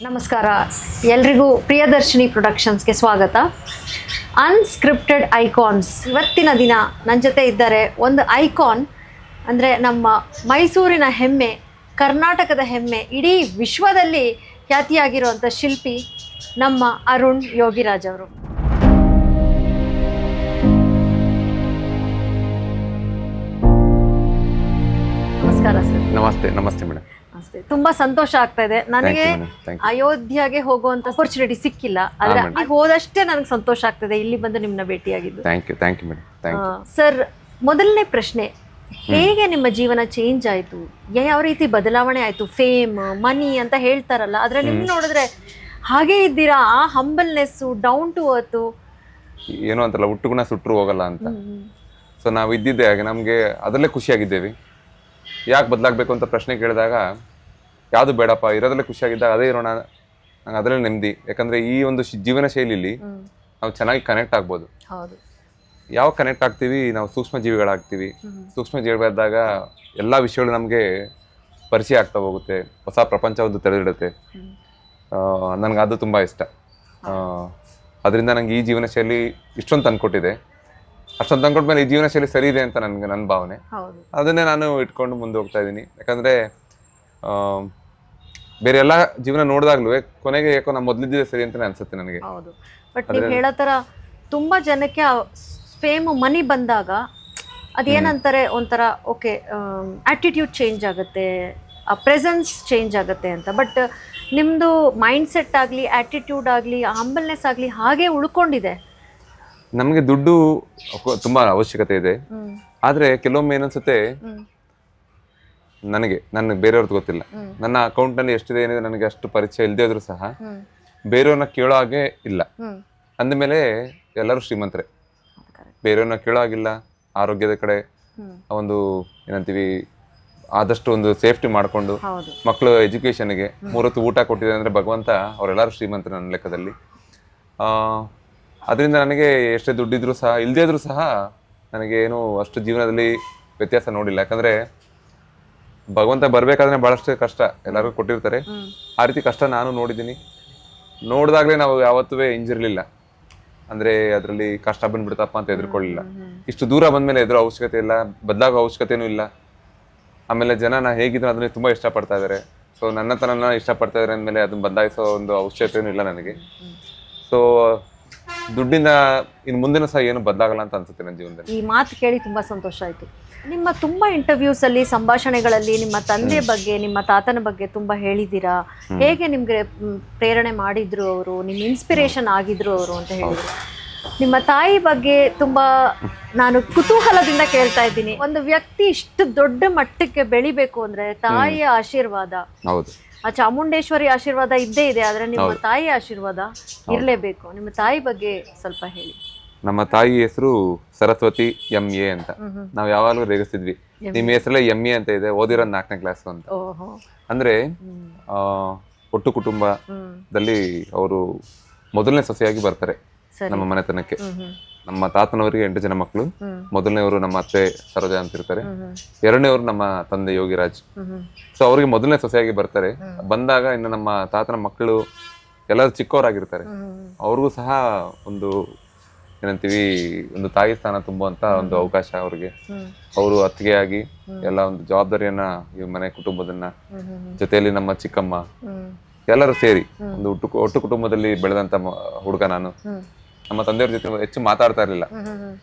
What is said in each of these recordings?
ನಮಸ್ಕಾರ ಎಲ್ರಿಗೂ ಪ್ರಿಯದರ್ಶಿನಿ ಪ್ರೊಡಕ್ಷನ್ಸ್ಗೆ ಸ್ವಾಗತ. ಅನ್ಸ್ಕ್ರಿಪ್ಟೆಡ್ ಐಕಾನ್ಸ್ ಇವತ್ತಿನ ದಿನ ನನ್ನ ಜೊತೆ ಇದ್ದಾರೆ. ಒಂದು ಐಕಾನ್ ಅಂದರೆ ನಮ್ಮ ಮೈಸೂರಿನ ಹೆಮ್ಮೆ, ಕರ್ನಾಟಕದ ಹೆಮ್ಮೆ, ಇಡೀ ವಿಶ್ವದಲ್ಲಿ ಖ್ಯಾತಿಯಾಗಿರುವಂಥ ಶಿಲ್ಪಿ ನಮ್ಮ ಅರುಣ್ ಯೋಗಿರಾಜ್ ಅವರು. ನಮಸ್ಕಾರ ಸರ್. ನಮಸ್ತೆ. ನಮಸ್ತೆ ಮೇಡಮ್. ತುಂಬಾ ಸಂತೋಷ ಆಗ್ತಾ ಇದೆ ನನಗೆ. ಅಯೋಧ್ಯೆಗೆ ಹೋಗುವಂತ ಅಪರ್ಚುನಿಟಿ ಸಿಕ್ಕಿಲ್ಲ, ಆದ್ರೆ ಅಲ್ಲಿ ಹೋದಷ್ಟೇ ನನಗೆ ಸಂತೋಷ ಆಗ್ತದೆ ಇಲ್ಲಿ ಬಂದು ನಿಮ್ಮನ್ನ ಭೇಟಿಯಾಗಿದ್ದು. Thank you madam. ಸರ್, ಮೊದಲನೇ ಪ್ರಶ್ನೆ, ಹೇಗೆ ನಿಮ್ಮ ಜೀವನ ಚೇಂಜ್ ಆಯ್ತು? ಯಾವ ರೀತಿ ಬದಲಾವಣೆ ಆಯ್ತು? ಫೇಮ್, ಮನಿ ಅಂತ ಹೇಳ್ತಾರಲ್ಲ, ಆದ್ರೆ ನಿಮ್ ನೋಡಿದ್ರೆ ಹಾಗೆ ಇದ್ದೀರಾ. ಆ ಹಂಬಲ್ನೆಸ್, ಡೌನ್ ಟು ಅರ್ತ್, ಏನೋ ಅಂತಲ್ಲ, ಹುಟ್ಟುಗುಣ ಸುಟ್ಟರು ಹೋಗಲ್ಲ ಅಂತ. ಸೊ ನಾವು ಇದ್ದಿದ್ದೆ ಹಾಗೆ, ನಮಗೆ ಅದರಲ್ಲೇ ಖುಷಿಯಾಗಿದ್ದೇವೆ. ಯಾಕೆ ಬದಲಾಗಬೇಕು ಅಂತ ಪ್ರಶ್ನೆ ಕೇಳಿದಾಗ ಯಾವುದು ಬೇಡಪ್ಪ, ಇರೋದಲ್ಲೇ ಖುಷಿಯಾಗಿದ್ದಾಗ ಅದೇ ಇರೋಣ, ನಂಗೆ ಅದರಲ್ಲೇ ನೆಮ್ಮದಿ. ಯಾಕಂದರೆ ಈ ಒಂದು ಜೀವನ ಶೈಲಿಲಿ ನಾವು ಚೆನ್ನಾಗಿ ಕನೆಕ್ಟ್ ಆಗ್ಬೋದು. ಯಾವ ಕನೆಕ್ಟ್ ಆಗ್ತೀವಿ, ನಾವು ಸೂಕ್ಷ್ಮ ಜೀವಿಗಳಾಗ್ತೀವಿ. ಸೂಕ್ಷ್ಮ ಜೀವಿಗಳಾದಾಗ ಎಲ್ಲ ವಿಷಯಗಳು ನಮಗೆ ಪರಿಚಯ ಆಗ್ತಾ ಹೋಗುತ್ತೆ, ಹೊಸ ಪ್ರಪಂಚ ಒಂದು ತೆರೆದಿಡುತ್ತೆ. ನನಗೆ ಅದು ತುಂಬ ಇಷ್ಟ. ಅದರಿಂದ ನನಗೆ ಈ ಜೀವನ ಶೈಲಿ ಇಷ್ಟೊಂದು ತಂದ್ಕೊಟ್ಟಿದೆ. ಅಷ್ಟೊಂದು ತಂದ್ಕೊಟ್ಮೇಲೆ ಈ ಜೀವನ ಶೈಲಿ ಸರಿ ಇದೆ ಅಂತ ನನ್ನ ಭಾವನೆ. ಅದನ್ನೇ ನಾನು ಇಟ್ಕೊಂಡು ಮುಂದೆ ಹೋಗ್ತಾ ಇದ್ದೀನಿ. ಯಾಕಂದರೆ ಬೇರೆ ಎಲ್ಲ ಜೀವನ ನೋಡಿದಾಗ್ಲೂ ಕೊನೆಗೆ ಯಾಕೋ ನಾವು ಮೊದಲಿದ್ದಿದೆ ಸರಿ ಅಂತಲೇ ಅನ್ಸುತ್ತೆ ನನಗೆ. ಬಟ್ ನೀವು ಹೇಳೋ ಥರ ತುಂಬ ಜನಕ್ಕೆ ಫೇಮ್, ಮನಿ ಬಂದಾಗ ಅದೇನಂತಾರೆ, ಒಂಥರ ಓಕೆ ಆ್ಯಟಿಟ್ಯೂಡ್ ಚೇಂಜ್ ಆಗುತ್ತೆ, ಆ ಪ್ರೆಸೆನ್ಸ್ ಚೇಂಜ್ ಆಗುತ್ತೆ ಅಂತ. ಬಟ್ ನಿಮ್ಮದು ಮೈಂಡ್ ಸೆಟ್ ಆಗಲಿ, ಆ್ಯಟಿಟ್ಯೂಡ್ ಆಗಲಿ, ಹಂಬಲ್ನೆಸ್ ಆಗಲಿ ಹಾಗೆ ಉಳ್ಕೊಂಡಿದೆ. ನಮಗೆ ದುಡ್ಡು ತುಂಬಾ ಅವಶ್ಯಕತೆ ಇದೆ, ಆದ್ರೆ ಕೆಲವೊಮ್ಮೆ ಏನನ್ಸುತ್ತೆ ನನಗೆ ಬೇರೆಯವ್ರದ್ದು ಗೊತ್ತಿಲ್ಲ, ನನ್ನ ಅಕೌಂಟ್ ನಲ್ಲಿ ಎಷ್ಟಿದೆ ಏನಿದೆ ನನಗೆ ಅಷ್ಟು ಪರಿಚಯ ಇಲ್ಲದೆ ಇದ್ರು ಸಹ ಬೇರೆಯವ್ರನ್ನ ಕೇಳೋ ಹಾಗೆ ಇಲ್ಲ. ಅಂದಮೇಲೆ ಎಲ್ಲರೂ ಶ್ರೀಮಂತರೇ, ಬೇರೆಯವ್ರನ್ನ ಕೇಳೋ ಹಾಗಿಲ್ಲ. ಆರೋಗ್ಯದ ಕಡೆ ಒಂದು ಏನಂತೀವಿ, ಆದಷ್ಟು ಒಂದು ಸೇಫ್ಟಿ ಮಾಡಿಕೊಂಡು ಮಕ್ಕಳು ಎಜುಕೇಶನ್ಗೆ 3 ಹೊತ್ತು ಊಟ ಕೊಟ್ಟಿದೆ ಅಂದ್ರೆ ಭಗವಂತ, ಅವರೆಲ್ಲರೂ ಶ್ರೀಮಂತರು ನನ್ನ ಲೆಕ್ಕದಲ್ಲಿ. ಅದರಿಂದ ನನಗೆ ಎಷ್ಟೇ ದುಡ್ಡಿದ್ರು ಸಹ ಇಲ್ಲದೇ ಇದ್ರೂ ಸಹ ನನಗೆ ಏನು ಅಷ್ಟು ಜೀವನದಲ್ಲಿ ವ್ಯತ್ಯಾಸ ನೋಡಿಲ್ಲ. ಯಾಕಂದರೆ ಭಗವಂತ ಬರಬೇಕಾದ್ರೆ ಭಾಳಷ್ಟು ಕಷ್ಟ ಎಲ್ಲರಿಗೂ ಕೊಟ್ಟಿರ್ತಾರೆ. ಆ ರೀತಿ ಕಷ್ಟ ನಾನು ನೋಡಿದ್ದೀನಿ. ನೋಡಿದಾಗಲೇ ನಾವು ಯಾವತ್ತೂ ಹಿಂಜಿರಲಿಲ್ಲ, ಅಂದರೆ ಅದರಲ್ಲಿ ಕಷ್ಟ ಬಂದ್ಬಿಡ್ತಪ್ಪ ಅಂತ ಎದುರ್ಕೊಳ್ಳಿಲ್ಲ. ಇಷ್ಟು ದೂರ ಬಂದಮೇಲೆ ಎದುರೋ ಅವಶ್ಯಕತೆ ಇಲ್ಲ, ಬದಲಾಗೋ ಅವಶ್ಯಕತೆಯೂ ಇಲ್ಲ. ಆಮೇಲೆ ಜನ ನಾ ಹೇಗಿದ್ರು ಅದನ್ನೇ ತುಂಬ ಇಷ್ಟಪಡ್ತಾ ಇದ್ದಾರೆ. ಸೊ ನನ್ನ ತನನ ಇಷ್ಟಪಡ್ತಾ ಇದ್ದಾರೆ ಅಂದಮೇಲೆ ಅದನ್ನು ಬದಲಾಯಿಸೋ ಒಂದು ಅವಶ್ಯಕತೆಯೂ ಇಲ್ಲ ನನಗೆ. ಸೊ ದುಡ್ಡಿಂದ ಇನ್ನು ಮುಂದಿನ ಸಹ ಏನು ಬದಲಾಗಲ್ಲ ಅಂತ ಅನ್ಸುತ್ತೆ ನನ್ನ ಜೀವನದಲ್ಲಿ. ಈ ಮಾತು ಕೇಳಿ ತುಂಬಾ ಸಂತೋಷ ಆಯ್ತು. ನಿಮ್ಮ ತುಂಬಾ ಇಂಟರ್ವ್ಯೂಸ್ ಅಲ್ಲಿ, ಸಂಭಾಷಣೆಗಳಲ್ಲಿ ನಿಮ್ಮ ತಂದೆ ಬಗ್ಗೆ, ನಿಮ್ಮ ತಾತನ ಬಗ್ಗೆ ತುಂಬಾ ಹೇಳಿದ್ದೀರಾ. ಹೇಗೆ ನಿಮ್ಗೆ ಪ್ರೇರಣೆ ಮಾಡಿದ್ರು ಅವರು, ನಿಮ್ಮ ಇನ್ಸ್ಪಿರೇಷನ್ ಆಗಿದ್ರು ಅವರು ಅಂತ ಹೇಳಿದ್ರು. ನಿಮ್ಮ ತಾಯಿ ಬಗ್ಗೆ ತುಂಬಾ ನಾನು ಕುತೂಹಲದಿಂದ ಕೇಳ್ತಾ ಇದ್ದೀನಿ. ಒಂದು ವ್ಯಕ್ತಿ ಇಷ್ಟು ದೊಡ್ಡ ಮಟ್ಟಕ್ಕೆ ಬೆಳಿಬೇಕು ಅಂದ್ರೆ ತಾಯಿಯ ಆಶೀರ್ವಾದ, ಹೌದು, ಆ ಚಾಮುಂಡೇಶ್ವರಿ ಆಶೀರ್ವಾದ ಇದ್ದೇ ಇದೆ, ಆದ್ರೆ ನಿಮ್ಮ ತಾಯಿ ಆಶೀರ್ವಾದ ಇರಲೇಬೇಕು. ನಿಮ್ಮ ತಾಯಿ ಬಗ್ಗೆ ಸ್ವಲ್ಪ ಹೇಳಿ. ನಮ್ಮ ತಾಯಿ ಹೆಸರು ಸರಸ್ವತಿ MA ಅಂತ. ನಾವು ಯಾವಾಗಲೂ ರೇಗಿಸ್ತಿದ್ವಿ, ನಿಮ್ಮ ಹೆಸರಲ್ಲೇ MA ಅಂತ ಇದೆ, ಓದಿರೋದು 4ನೇ ಕ್ಲಾಸ್ ಅಂತ. ಅಂದ್ರೆ ಒಟ್ಟು ಕುಟುಂಬದಲ್ಲಿ ಅವರು ಮೊದಲನೇ ಸೊಸೆಯಾಗಿ ಬರ್ತಾರೆ ನಮ್ಮ ಮನೆತನಕ್ಕೆ. ನಮ್ಮ ತಾತನವರಿಗೆ 8 ಜನ ಮಕ್ಕಳು. ಮೊದಲನೇವರು ನಮ್ಮ ಅತ್ತೆ ಸರೋಜ ಅಂತ ಇರ್ತಾರೆ, ಎರಡನೇವರು ನಮ್ಮ ತಂದೆ ಯೋಗಿರಾಜ್. ಸೊ ಅವ್ರಿಗೆ ಮೊದಲನೇ ಸೊಸೆಯಾಗಿ ಬರ್ತಾರೆ. ಬಂದಾಗ ಇನ್ನು ನಮ್ಮ ತಾತನ ಮಕ್ಕಳು ಎಲ್ಲರೂ ಚಿಕ್ಕವರಾಗಿರ್ತಾರೆ. ಅವ್ರಿಗೂ ಸಹ ಒಂದು ಏನಂತೀವಿ, ಒಂದು ತಾಯಿ ಸ್ಥಾನ ತುಂಬುವಂತ ಒಂದು ಅವಕಾಶ ಅವ್ರಿಗೆ. ಅವರು ಅತ್ತಿಗೆ ಆಗಿ ಎಲ್ಲ ಒಂದು ಜವಾಬ್ದಾರಿಯನ್ನ ಈ ಮನೆ ಕುಟುಂಬದನ್ನ, ಜೊತೆಯಲ್ಲಿ ನಮ್ಮ ಚಿಕ್ಕಮ್ಮ, ಎಲ್ಲರೂ ಸೇರಿ ಒಂದು ಒಟ್ಟು ಕುಟುಂಬದಲ್ಲಿ ಬೆಳೆದಂತ ಹುಡುಗ ನಾನು. ನಮ್ಮ ತಂದೆಯವ್ರ ಜೊತೆ ಹೆಚ್ಚು ಮಾತಾಡ್ತಾ ಇರ್ಲಿಲ್ಲ.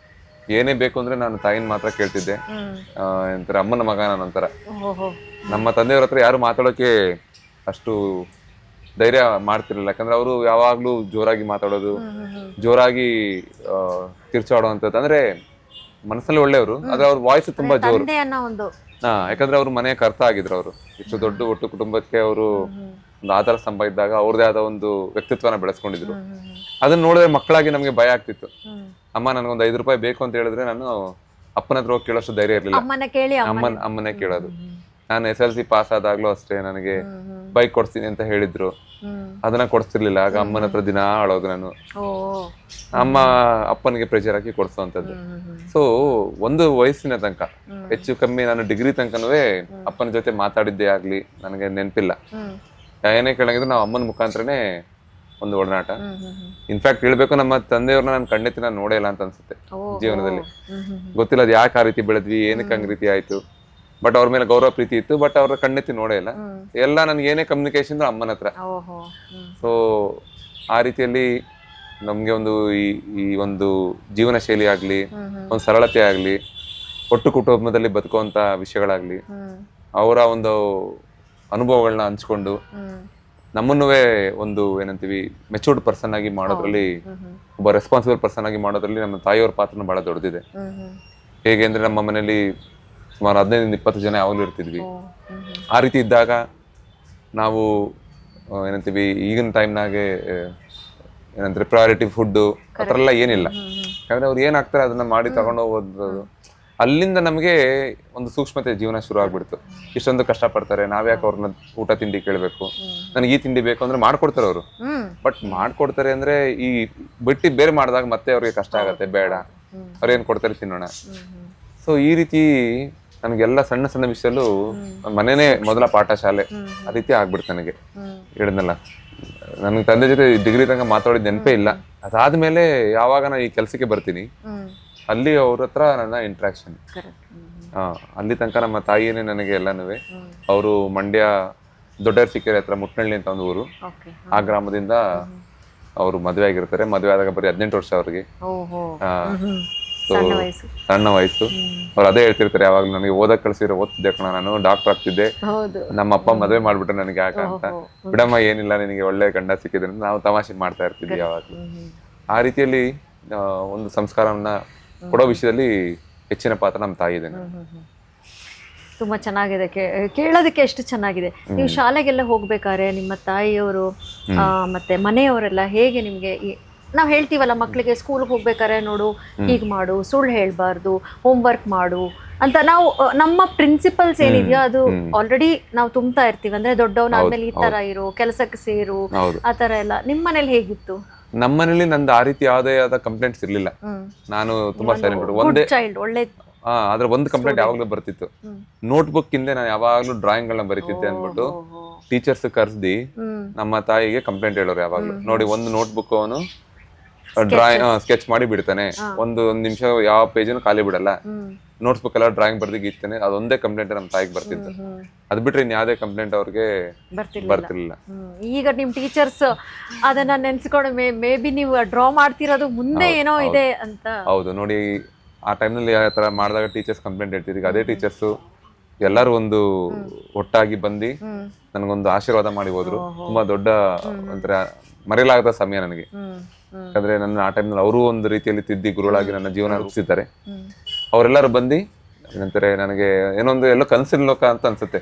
ಏನೇ ಬೇಕು ಅಂದ್ರೆ ನಾನು ತಾಯಿನ ಮಾತ್ರ ಕೇಳ್ತಿದ್ದೆ. ಎಂತರ ಅಮ್ಮನ ಮಗ ನಂತರ. ನಮ್ಮ ತಂದೆಯವ್ರ ಹತ್ರ ಯಾರು ಮಾತಾಡೋಕೆ ಅಷ್ಟು ಧೈರ್ಯ ಮಾಡ್ತಿರ್ಲಿಲ್ಲ. ಯಾಕಂದ್ರೆ ಅವರು ಯಾವಾಗ್ಲೂ ಜೋರಾಗಿ ಮಾತಾಡೋದು, ಜೋರಾಗಿ ಕಿರ್ಚಾಡೋವಂಥದ್ದು. ಅಂದ್ರೆ ಮನಸ್ಸಲ್ಲಿ ಒಳ್ಳೆಯವರು, ಆದ್ರೆ ಅವ್ರ ವಾಯ್ಸ್ ತುಂಬಾ ಜೋರು. ಯಾಕಂದ್ರೆ ಅವ್ರು ಮನೆಯ ಕರ್ತ ಆಗಿದ್ರು. ಅವರು ಇಷ್ಟು ದೊಡ್ಡ ಒಟ್ಟು ಕುಟುಂಬಕ್ಕೆ ಅವರು ಒಂದು ಆಧಾರ ಸ್ತಂಭ ಇದ್ದಾಗ ಅವ್ರದೇ ಆದ ಒಂದು ವ್ಯಕ್ತಿತ್ವನ ಬೆಳೆಸ್ಕೊಂಡಿದ್ರು. ಅದನ್ನ ನೋಡಿದ್ರೆ ಮಕ್ಕಳಾಗಿ ನಮ್ಗೆ ಭಯ ಆಗ್ತಿತ್ತು. ಅಮ್ಮ ನನಗೊಂದು 5 ರೂಪಾಯಿ ಬೇಕು ಅಂತ ಹೇಳಿದ್ರೆ ನಾನು ಅಪ್ಪನ ಹತ್ರ ಹೋಗಿ ಕೇಳೋಷ್ಟು ಧೈರ್ಯ ಇರ್ಲಿಲ್ಲ. ಅಮ್ಮನೇ ಕೇಳೋದು. ನಾನು SLC ಪಾಸ್ ಆದಾಗ್ಲೂ ಅಷ್ಟೇ, ನನಗೆ ಬೈಕ್ ಕೊಡ್ತೀನಿ ಅಂತ ಹೇಳಿದ್ರು, ಅದನ್ನ ಕೊಡ್ಸ್ತಿರ್ಲಿಲ್ಲ. ಆಗ ಅಮ್ಮನ ಹತ್ರ ದಿನ ಆಳೋದು ನಾನು. ಅಮ್ಮ ಅಪ್ಪನಿಗೆ ಪ್ರೆಷರ್ ಹಾಕಿ ಕೊಡ್ಸೋಂಥದ್ದು. ಸೊ ಒಂದು ವಯಸ್ಸಿನ ತನಕ, ಹೆಚ್ಚು ಕಮ್ಮಿ ನಾನು ಡಿಗ್ರಿ ತನಕನೂ ಅಪ್ಪನ ಜೊತೆ ಮಾತಾಡಿದ್ದೇ ಆಗ್ಲಿ ನನಗೆ ನೆನಪಿಲ್ಲ. ಏನೇ ಕೇಳಂಗಿದ್ರು ನಾವು ಅಮ್ಮನ ಮುಖಾಂತರನೇ ಒಂದು ಒಡನಾಟ. ಇನ್ಫ್ಯಾಕ್ಟ್ ಹೇಳ್ಬೇಕು, ನಮ್ಮ ತಂದೆಯವ್ರನ್ನ ನಾನು ಕಣ್ಣೆತ್ತಿ ನಾನು ನೋಡೇ ಇಲ್ಲ ಅಂತ ಅನ್ಸುತ್ತೆ ಜೀವನದಲ್ಲಿ. ಗೊತ್ತಿಲ್ಲ ಅದು ಯಾಕೆ ಆ ರೀತಿ ಬೆಳೆದ್ವಿ, ಏನಕ್ಕೆ ಹಂಗ್ ರೀತಿ ಆಯ್ತು. ಬಟ್ ಅವ್ರ ಮೇಲೆ ಗೌರವ ಪ್ರೀತಿ ಇತ್ತು, ಬಟ್ ಅವ್ರ ಕಣ್ಣೆತ್ತಿ ನೋಡೇ ಇಲ್ಲ. ಎಲ್ಲ ನನ್ಗೆ ಏನೇ ಕಮ್ಯುನಿಕೇಶನ್ ಅಮ್ಮನ ಹತ್ರ. ಸೊ ಆ ರೀತಿಯಲ್ಲಿ ನಮ್ಗೆ ಒಂದು ಈ ಒಂದು ಜೀವನ ಶೈಲಿ ಆಗ್ಲಿ, ಒಂದು ಸರಳತೆ ಆಗ್ಲಿ, ಒಟ್ಟು ಕುಟುಂಬದಲ್ಲಿ ಬದುಕುವಂತ ವಿಷಯಗಳಾಗ್ಲಿ, ಅವರ ಒಂದು ಅನುಭವಗಳನ್ನ ಹಂಚ್ಕೊಂಡು ನಮ್ಮನ್ನೂ ಒಂದು ಏನಂತೀವಿ ಮೆಚೂರ್ಡ್ ಪರ್ಸನ್ ಆಗಿ ಮಾಡೋದ್ರಲ್ಲಿ, ಒಬ್ಬ ರೆಸ್ಪಾನ್ಸಿಬಲ್ ಪರ್ಸನ್ ಆಗಿ ಮಾಡೋದ್ರಲ್ಲಿ ನಮ್ಮ ತಾಯಿಯವ್ರ ಪಾತ್ರನ ಬಹಳ ದೊಡ್ಡದಿದೆ. ಹೇಗೆ ಅಂದ್ರೆ ನಮ್ಮ ಮನೇಲಿ ಸುಮಾರು 15-20 ಜನ ಯಾವಾಗಲೂ ಇರ್ತಿದ್ವಿ. ಆ ರೀತಿ ಇದ್ದಾಗ ನಾವು ಏನಂತೀವಿ ಈಗಿನ ಟೈಮ್ನಾಗೆ ಏನಂದ್ರೆ ಪ್ರಯಾರಿಟಿ ಫುಡ್ ಆ ಥರ ಎಲ್ಲ ಏನಿಲ್ಲ. ಯಾಕಂದ್ರೆ ಅವ್ರು ಏನಾಗ್ತಾರೆ ಅದನ್ನ ಮಾಡಿ ತಗೊಂಡು ಹೋಗೋದು. ಅಲ್ಲಿಂದ ನಮಗೆ ಒಂದು ಸೂಕ್ಷ್ಮತೆ ಜೀವನ ಶುರು ಆಗ್ಬಿಡ್ತು. ಇಷ್ಟೊಂದು ಕಷ್ಟಪಡ್ತಾರೆ, ನಾವ್ಯಾಕೆ ಅವ್ರನ್ನ ಊಟ ತಿಂಡಿ ಕೇಳಬೇಕು, ನನಗೆ ಈ ತಿಂಡಿ ಬೇಕು ಅಂದ್ರೆ ಮಾಡ್ಕೊಡ್ತಾರೆ ಅವರು. ಬಟ್ ಮಾಡ್ಕೊಡ್ತಾರೆ ಅಂದ್ರೆ ಈ ಬಿಟ್ಟು ಬೇರೆ ಮಾಡಿದಾಗ ಮತ್ತೆ ಅವ್ರಿಗೆ ಕಷ್ಟ ಆಗತ್ತೆ, ಬೇಡ ಅವ್ರೇನ್ ಕೊಡ್ತಾರೆ ತಿನ್ನೋಣ. ಸೊ ಈ ರೀತಿ ನನಗೆಲ್ಲ ಸಣ್ಣ ಸಣ್ಣ ವಿಷಯದಲ್ಲೂ ಮನೇನೆ ಮೊದಲ ಪಾಠ ಶಾಲೆ ಆ ರೀತಿ ಆಗ್ಬಿಡ್ತು ನನಗೆ. ಹೇಳಿದ್ನಲ್ಲ, ನನ್ಗೆ ತಂದೆ ಜೊತೆ ಡಿಗ್ರಿ ತನಕ ಮಾತಾಡಿದ ನೆನಪೇ ಇಲ್ಲ. ಅದಾದ್ಮೇಲೆ ಯಾವಾಗ ನಾನು ಈ ಕೆಲ್ಸಕ್ಕೆ ಬರ್ತೀನಿ ಅಲ್ಲಿ ಅವ್ರ ಹತ್ರ ನನ್ನ ಇಂಟ್ರಾಕ್ಷನ್. ಅಲ್ಲಿ ತನಕ ನಮ್ಮ ತಾಯಿಯೇ ನನಗೆ ಎಲ್ಲನೂ. ಅವರು ಮಂಡ್ಯ ದೊಡ್ಡರ್ಸಿಕೆರೆ ಹತ್ರ ಮುಟ್ನಳ್ಳಿ ಅಂತ ಒಂದು ಊರು, ಆ ಗ್ರಾಮದಿಂದ ಅವರು ಮದುವೆ ಆಗಿರ್ತಾರೆ. ಮದುವೆ ಆದಾಗ ಬರೀ 18 ವರ್ಷ ಅವ್ರಿಗೆ. ಸಣ್ಣ ವಯಸ್ಸು. ಅವ್ರು ಅದೇ ಹೇಳ್ತಿರ್ತಾರೆ ಯಾವಾಗ್ಲೂ, ನನಗೆ ಓದಕ್ ಕಳ್ಸಿರೋ ಓದ್ತಿದ್ದೆ ಕಣ, ನಾನು ಡಾಕ್ಟರ್ ಆಗ್ತಿದ್ದೆ, ನಮ್ಮ ಅಪ್ಪ ಮದುವೆ ಮಾಡ್ಬಿಟ್ರೆ ನನಗೆ ಯಾಕ ಅಂತ. ಬಿಡಮ್ಮ ಏನಿಲ್ಲ, ನಿನಗೆ ಒಳ್ಳೆ ಗಂಡ ಸಿಕ್ಕಿದ್ರೆ ನಾವು ತಮಾಷೆ ಮಾಡ್ತಾ ಇರ್ತಿದ್ವಿ ಯಾವಾಗ್ಲೂ. ಆ ರೀತಿಯಲ್ಲಿ ಒಂದು ಸಂಸ್ಕಾರವನ್ನ ಕೊಡೋ ವಿಷಯದಲ್ಲಿ ಹೆಚ್ಚಿನ ಪಾತ್ರ ನಮ್ಮ ತಾಯಿ ಇದೆ. ತುಂಬಾ ಚೆನ್ನಾಗಿದೆ, ಕೇಳೋದಕ್ಕೆ ಎಷ್ಟು ಚೆನ್ನಾಗಿದೆ. ನೀವು ಶಾಲೆಗೆಲ್ಲ ಹೋಗ್ಬೇಕಾದ್ರೆ ನಿಮ್ಮ ತಾಯಿಯವರು ಮತ್ತೆ ಮನೆಯವರೆಲ್ಲ ಹೇಗೆ ನಿಮ್ಗೆ, ನಾವು ಹೇಳ್ತೀವಲ್ಲ ಮಕ್ಕಳಿಗೆ ಸ್ಕೂಲ್ಗೆ ಹೋಗ್ಬೇಕಾದ್ರೆ ನೋಡು ಹೀಗ್ ಮಾಡು, ಸುಳ್ಳು ಹೇಳ್ಬಾರ್ದು, ಹೋಮ್ವರ್ಕ್ ಮಾಡು ಅಂತ ನಾವು ನಮ್ಮ ಪ್ರಿನ್ಸಿಪಲ್ಸ್ ಏನಿದೆಯೋ ಅದು ಆಲ್ರೆಡಿ ನಾವು ತುಂಬ್ತಾ ಇರ್ತೀವಿ. ಅಂದ್ರೆ ದೊಡ್ಡವನಾದ್ಮೇಲೆ ಈ ತರ ಇರು, ಕೆಲಸಕ್ಕೆ ಸೇರು, ಆ ತರ ಎಲ್ಲ. ನಿಮ್ಮ ಮನೇಲಿ ಹೇಗಿತ್ತು? ನಮ್ಮನೇಲಿ ನಂದು ಆ ರೀತಿ ಯಾವುದೇ ಆದ ಕಂಪ್ಲೇಂಟ್ಸ್ ಇರ್ಲಿಲ್ಲ. ನಾನು ತುಂಬಾ ಸೈಲೆಂಟ್, ಒಂದೇ ಚೈಲ್ಡ್, ಒಳ್ಳೆ. ಆದ್ರೆ ಒಂದು ಕಂಪ್ಲೇಂಟ್ ಯಾವಾಗ್ಲೂ ಬರ್ತಿತ್ತು. ನೋಟ್ ಬುಕ್ ಹಿಂದೆ ನಾನು ಯಾವಾಗ್ಲೂ ಡ್ರಾಯಿಂಗ್ ಗಳನ್ನ ಬರೀತಿದ್ದೆ ಅಂದ್ಬಿಟ್ಟು ಟೀಚರ್ಸ್ ಕರ್ಸ್ದಿ ನಮ್ಮ ತಾಯಿಗೆ ಕಂಪ್ಲೇಂಟ್ ಹೇಳೋರು ಯಾವಾಗ್ಲೂ. ನೋಡಿ, ಒಂದು ನೋಟ್ ಬುಕ್ ಅವನು ಡ್ರಾಯಿಂಗ್ ಸ್ಕೆಚ್ ಮಾಡಿ ಬಿಡ್ತಾನೆ, ಒಂದ್ ನಿಮಿಷ ಯಾವ ಪೇಜನ್ನು ಖಾಲಿ ಬಿಡಲ್ಲ, ನೋಟ್ಸ್ ಬುಕ್ ಎಲ್ಲ ಡ್ರಾಯಿಂಗ್ ಬರ್ದಿ ಗೀಚ್ತಾನೆ. ಅದೊಂದೇ ಕಂಪ್ಲೇಂಟ್ ನಮ್ಮ ತಾಯಿಗೆ ಬರ್ತಿತ್ತು. ಅದ್ ಬಿಟ್ರೆ ಇನ್ ಯಾವ್ದೇ ಕಂಪ್ಲೇಂಟ್ ಅವ್ರಿಗೆ ಬರ್ತಿರ್ಲಿಲ್ಲ. ಈಗ ನಿಮ್ ಟೀಚರ್ಸ್ ಅದನ್ನ ನೆನ್ಸ್ಕೊಂಡು ಮೇ ಬಿ ನೀವು ಡ್ರಾ ಮಾಡ್ತಿರೋದು ಮುಂದೆ ಏನೋ ಇದೆ ಅಂತ. ಹೌದು, ನೋಡಿ ಆ ಟೈಮ್ನಲ್ಲಿ ಯಾವ ತರ ಮಾಡಿದಾಗ ಟೀಚರ್ಸ್ ಕಂಪ್ಲೇಂಟ್ ಹೇಳ್ತಿದ್ರು. ಈಗ ಅದೇ ಟೀಚರ್ಸ್ ಎಲ್ಲರೂ ಒಂದು ಒಟ್ಟಾಗಿ ಬಂದು ನನಗೊಂದು ಆಶೀರ್ವಾದ ಮಾಡಿ ಹೋದ್ರು. ತುಂಬಾ ದೊಡ್ಡ ಒಂಥರ ಮರೆಯಲಾಗದ ಸಮಯ ನನಗೆ. ಯಾಕಂದ್ರೆ ನನ್ನ ಆ ಟೈಮ್ನಲ್ಲಿ ಅವರು ಒಂದು ರೀತಿಯಲ್ಲಿ ತಿದ್ದಿ ಗುರುಗಳಾಗಿ ನನ್ನ ಜೀವನ ರೂಪಿಸಿದ್ದಾರೆ. ಅವರೆಲ್ಲರೂ ಬಂದು ಏನಂತಾರೆ, ನನಗೆ ಏನೊಂದು ಎಲ್ಲೋ ಕನಸಿನ ಲೋಕ ಅಂತ ಅನ್ಸುತ್ತೆ.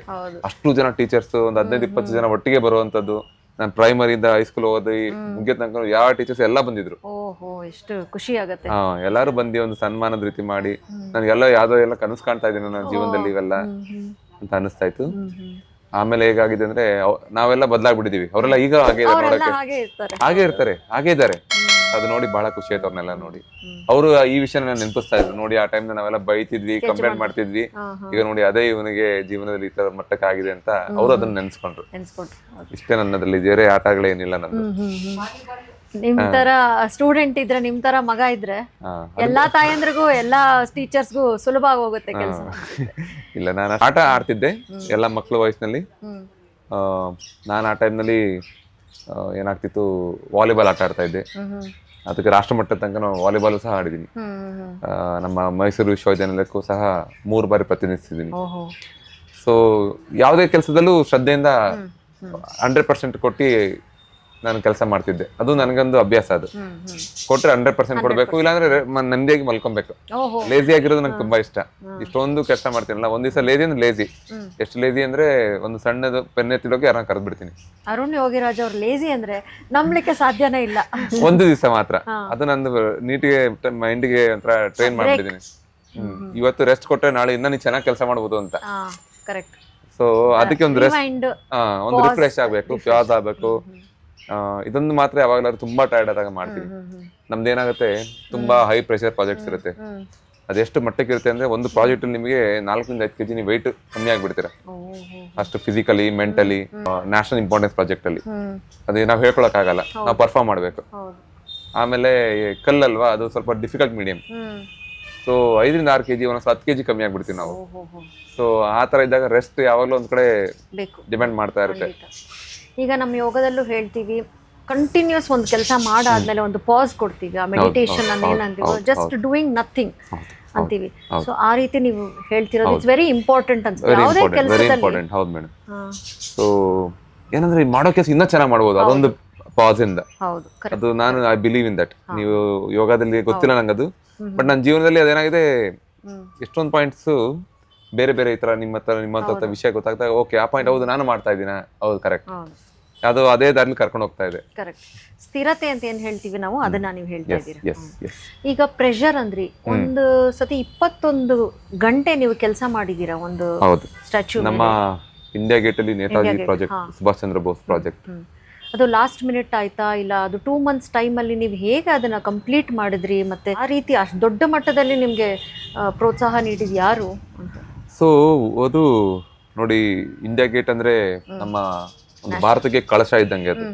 ಅಷ್ಟು ಜನ ಟೀಚರ್ಸ್, ಒಂದು 15-20 ಜನ ಒಟ್ಟಿಗೆ ಬರುವಂತದ್ದು. ನಾನು ಪ್ರೈಮರಿಯಿಂದ ಹೈಸ್ಕೂಲ್ ಓದಿ ಮುಗಿಯ ತನಕ ಯಾವ ಟೀಚರ್ಸ್ ಎಲ್ಲ ಬಂದಿದ್ರು. ಎಷ್ಟು ಖುಷಿ ಆಗುತ್ತೆ. ಎಲ್ಲಾರು ಬಂದು ಒಂದು ಸನ್ಮಾನದ ರೀತಿ ಮಾಡಿ ನನಗೆಲ್ಲ ಯಾವ್ದೋ ಎಲ್ಲ ಕನಸು ಕಾಣ್ತಾ ಇದ್ದೀನಿ ನನ್ನ ಜೀವನದಲ್ಲಿ ಇವೆಲ್ಲ ಅಂತ ಅನಿಸ್ತಾ ಇತ್ತು. ಆಮೇಲೆ ಹೇಗಾಗಿದೆ ಅಂದ್ರೆ ನಾವೆಲ್ಲ ಬದಲಾಗ್ಬಿಟ್ಟಿದೀವಿ. ಅವರೆಲ್ಲ ಈಗ ಹಾಗೆ ಇರ್ತಾರೆ, ಹಾಗೆ ಇದ್ದಾರೆ. ಅದು ನೋಡಿ ಬಹಳ ಖುಷಿ ಆಯ್ತು ಅವ್ರನ್ನೆಲ್ಲ ನೋಡಿ. ಅವರು ಈ ವಿಷಯನ ನೆನಪಿಸ್ತಾ ಇದ್ರು. ನೋಡಿ, ಆ ಟೈಮ್ ನಾವೆಲ್ಲ ಬೈತಿದ್ವಿ, ಕಂಪ್ಲೇಂಟ್ ಮಾಡ್ತಿದ್ವಿ, ಈಗ ನೋಡಿ ಅದೇ ಇವನಿಗೆ ಜೀವನದಲ್ಲಿ ಈ ತರ ಮಟ್ಟಕ್ಕೆ ಆಗಿದೆ ಅಂತ ಅವ್ರು ಅದನ್ನ ನೆನ್ಸ್ಕೊಂಡ್ರು. ಇಷ್ಟೇ ನನ್ನದ್ರಲ್ಲಿ ಬೇರೆ ಆಟಗಳೇನಿಲ್ಲ ನಂದು. ನಿಮ್ ತರ ಸ್ಟೂಡೆಂಟ್ ಇದ್ರೆ, ನಿಮ್ ತರ ಮಗ ಇದ್ರೆ ಎಲ್ಲಾ ತಾಯಂದ್ರಿಗೂ ಎಲ್ಲಾ ಟೀಚರ್ಸ್ಗೂ ಸುಲಭ ಆಗೋಗುತ್ತೆ ಕೆಲಸ. ಇಲ್ಲ, ನಾನು ಆಟ ಆಡ್ತಿದ್ದೆ ಎಲ್ಲ ಮಕ್ಳು ವಯಸ್ಸಿನಲ್ಲಿ. ನಾನು ಆ ಟೈಮ್ನಲ್ಲಿ ಏನಾಗ್ತಿತ್ತು, ವಾಲಿಬಾಲ್ ಆಟ ಆಡ್ತಾ ಇದ್ದೆ. ಅದಕ್ಕೆ ರಾಷ್ಟ್ರ ಮಟ್ಟದ ತನಕ ನಾವು ವಾಲಿಬಾಲ್ ಸಹ ಆಡಿದ್ದೀನಿ. ನಮ್ಮ ಮೈಸೂರು ವಿಶ್ವವಿದ್ಯಾನಿಲಯಕ್ಕೂ ಸಹ 3 ಬಾರಿ ಪ್ರತಿನಿಧಿಸಿದ್ದೀನಿ. ಸೊ ಯಾವುದೇ ಕೆಲಸದಲ್ಲೂ ಶ್ರದ್ಧೆಯಿಂದ 100% ಕೊಟ್ಟು ನಾನು ಕೆಲಸ ಮಾಡ್ತಿದ್ದೆ. ಅದು ನನಗೊಂದು ಅಭ್ಯಾಸ. ಅದು ಕೊಟ್ರೆ 100% ಕೊಡ್ಬೇಕು, ಇಲ್ಲಾಂದ್ರೆ ನೆಮ್ಮದಿಯಾಗಿ ಮಲ್ಕೊಬೇಕು. ಲೇಜಿ ಆಗಿರೋದು ನಂಗೆ ತುಂಬಾ ಇಷ್ಟ. ಇಷ್ಟೊಂದು ಕೆಲಸ ಮಾಡ್ತೀನಲ್ಲ, ಒಂದ್ ದಿವಸ ಲೇಜಿ ಅಂದ್ರೆ ಲೇಜಿ. ಎಷ್ಟು ಲೇಜಿ ಅಂದ್ರೆ ಒಂದು ಸಣ್ಣದು ಪೆನ್ ಎತ್ತಿಡೋಕೆ ಯಾರನ್ನ ಕರೆದು ಬಿಡ್ತೀನಿ. ಅರುಣ್ ಯೋಗಿರಾಜ್ ಅವ್ರು ಲೇಜಿ ಅಂದ್ರೆ ನಂಬಲಿಕ್ಕೆ ಸಾಧ್ಯನೇ ಇಲ್ಲ. ಒಂದು ದಿವಸ ಮಾತ್ರ ಅದು ನಂದು ನೀಟಿಗೆ ಮೈಂಡಿಗೆ ಒಂಥರ ಟ್ರೈನ್ ಮಾಡ್ಬಿಟ್ಟಿದ್ದೀನಿ. ಇವತ್ತು ರೆಸ್ಟ್ ಕೊಟ್ರೆ ನಾಳೆ ಇನ್ನ ನೀನ್ ಚೆನ್ನಾಗಿ ಕೆಲಸ ಮಾಡ್ಬೋದು ಅಂತ. ಸೊ ಅದಕ್ಕೆ ಒಂದು ರೆಸ್ಟ್, ಒಂದು ರಿಫ್ರೆಶ್ ಆಗ್ಬೇಕು, ಪ್ಯಾಸ್ ಆಗ್ಬೇಕು. ಇದೊಂದು ಮಾತ್ರ ಯಾವಾಗಲಾದ್ರು ತುಂಬಾ ಟೈರ್ಡ್ ಆದಾಗ ಮಾಡ್ತೀವಿ. ನಮ್ದೇನಾಗುತ್ತೆ, ತುಂಬಾ ಹೈ ಪ್ರೆಷರ್ ಪ್ರಾಜೆಕ್ಟ್ಸ್ ಇರುತ್ತೆ. ಅದೆಷ್ಟು ಮಟ್ಟಕ್ಕೆ ಇರುತ್ತೆ ಅಂದ್ರೆ ಒಂದು ಪ್ರಾಜೆಕ್ಟ್ ಅಲ್ಲಿ ನಿಮಗೆ 4-5 kg ನೀವು ವೆಯ್ಟ್ ಕಮ್ಮಿ ಆಗ್ಬಿಡ್ತೀರಾ, ಅಷ್ಟು physically mentally. National importance project ಅಲ್ಲಿ ಅದೇ ನಾವು ಹೇಳ್ಕೊಳಕ್ ಆಗಲ್ಲ, ನಾವು ಪರ್ಫಾರ್ಮ್ ಮಾಡ್ಬೇಕು. ಆಮೇಲೆ ಕಲ್ಲಲ್ವಾ, ಅದು ಸ್ವಲ್ಪ ಡಿಫಿಕಲ್ಟ್ ಮೀಡಿಯಂ. ಸೊ 5-6 kg ಒಂದೊಂದು 10 kg ಕಮ್ಮಿ ಆಗ್ಬಿಡ್ತೀವಿ ನಾವು. ಸೊ ಆ ತರ ಇದ್ದಾಗ ರೆಸ್ಟ್ ಯಾವಾಗಲೂ ಒಂದ್ ಕಡೆ ಡಿಪೆಂಡ್ ಮಾಡ್ತಾ ಇರುತ್ತೆ. ಈಗ ನಮ್ಮ ಯೋಗದಲ್ಲೂ ಹೇಳ್ತೀವಿ, ಕಂಟಿನ್ಯೂಸ್ ಒಂದು ಕೆಲಸ ಮಾಡಾದ್ಮೇಲೆ ಒಂದು ಪಾಸ್ ಕೊಡ್ತೀವಿ, ಆ ಮೆಡಿಟೇಷನ್ ಅನ್ನ ಏನಂತೀವಿ, ಜಸ್ಟ್ ಡೂಯಿಂಗ್ ನಥಿಂಗ್ ಅಂತೀವಿ. ಸೊ ಆ ರೀತಿ ನೀವು ಹೇಳ್ತಿರೋದು ಇಟ್ಸ್ ವೆರಿ ಇಂಪಾರ್ಟೆಂಟ್ ಅನ್ಸುತ್ತೆ ಯಾವುದೇ ಕೆಲಸದಲ್ಲಿ. ಹೌದು ಮೇಡಮ್. ಸೊ ಏನಂದ್ರೆ ಈ ಮಾಡೋ ಕೆಲಸ ಇನ್ನೂ ಚೆನ್ನಾಗಿ ಮಾಡ್ಬೋದು ಅದೊಂದು ಪಾಸ್ ಇಂದ. ಹೌದು, ಅದು ನಾನು ಐ ಬಿಲೀವ್ ಇನ್ ದಟ್. ನೀವು ಯೋಗದಲ್ಲಿ ಗೊತ್ತಿಲ್ಲ ನಂಗೆ ಅದು, ಬಟ್ ನನ್ನ ಜೀವನದಲ್ಲಿ ಅದೇನಾಗಿದೆ, ಎಷ್ಟೊಂದು ಪಾಯಿಂಟ್ಸ್ ಬೇರೆ ಬೇರೆ ಈ ತರ ನಿಮ್ಮಂತ ವಿಷಯ ಗೊತ್ತಾಗ್ತಾ ಓಕೆ ಆ ಪಾಯಿಂಟ್ ಹೌದು ನಾನು ಮಾಡ್ತಾ ಇದ್ದೀನ, ಹೌದು ಕರೆಕ್ಟ್, ಅದು ಅದೇ ದಾರಿಲಿ ಕರ್ಕೊಂಡು ಹೋಗ್ತಾ ಇದೆ. ಕರೆಕ್ಟ್. ಸ್ಥಿರತೆ ಅಂತ ಏನ್ ಹೇಳ್ತೀವಿ ನಾವು, ಅದನ್ನ ನೀವು ಹೇಳ್ತಾ ಇದ್ದೀರಾ. ಈಗ ಪ್ರೆಷರ್ ಅಂದ್ರಿ, ಒಂದು ಸತಿ 21 ಗಂಟೆ ನೀವು ಕೆಲಸ ಮಾಡಿದೀರಾ ಒಂದು ಸ್ಟ್ಯಾಚ್ಯೂ. ನಮ್ಮ ಇಂಡಿಯಾ ಗೇಟ್ ಅಲ್ಲಿ ನೇತಾಜಿ ಪ್ರಾಜೆಕ್ಟ್, ಸುಭಾಷ್ ಚಂದ್ರ ಬೋಸ್ ಪ್ರಾಜೆಕ್ಟ್. ಅದು ಲಾಸ್ಟ್ ಮಿನಿಟ್ ಆಯ್ತಾ, ಇಲ್ಲ ಅದು 2 months ಟೈಮ್ ಅಲ್ಲಿ ನೀವು ಹೇಗೆ ಅದನ್ನ ಕಂಪ್ಲೀಟ್ ಮಾಡಿದ್ರಿ, ಮತ್ತೆ ಆ ರೀತಿ ಅಷ್ಟು ದೊಡ್ಡ ಮಟ್ಟದಲ್ಲಿ ನಿಮ್ಗೆ ಪ್ರೋತ್ಸಾಹ ನೀಡಿದ್ ಯಾರು ಅಂತ? ಸೊ ಅದು ನೋಡಿ, ಇಂಡಿಯಾ ಗೇಟ್ ಅಂದ್ರೆ ನಮ್ಮ ಒಂದು ಭಾರತಕ್ಕೆ ಕಳಶ ಇದ್ದಂಗೆ ಅದು.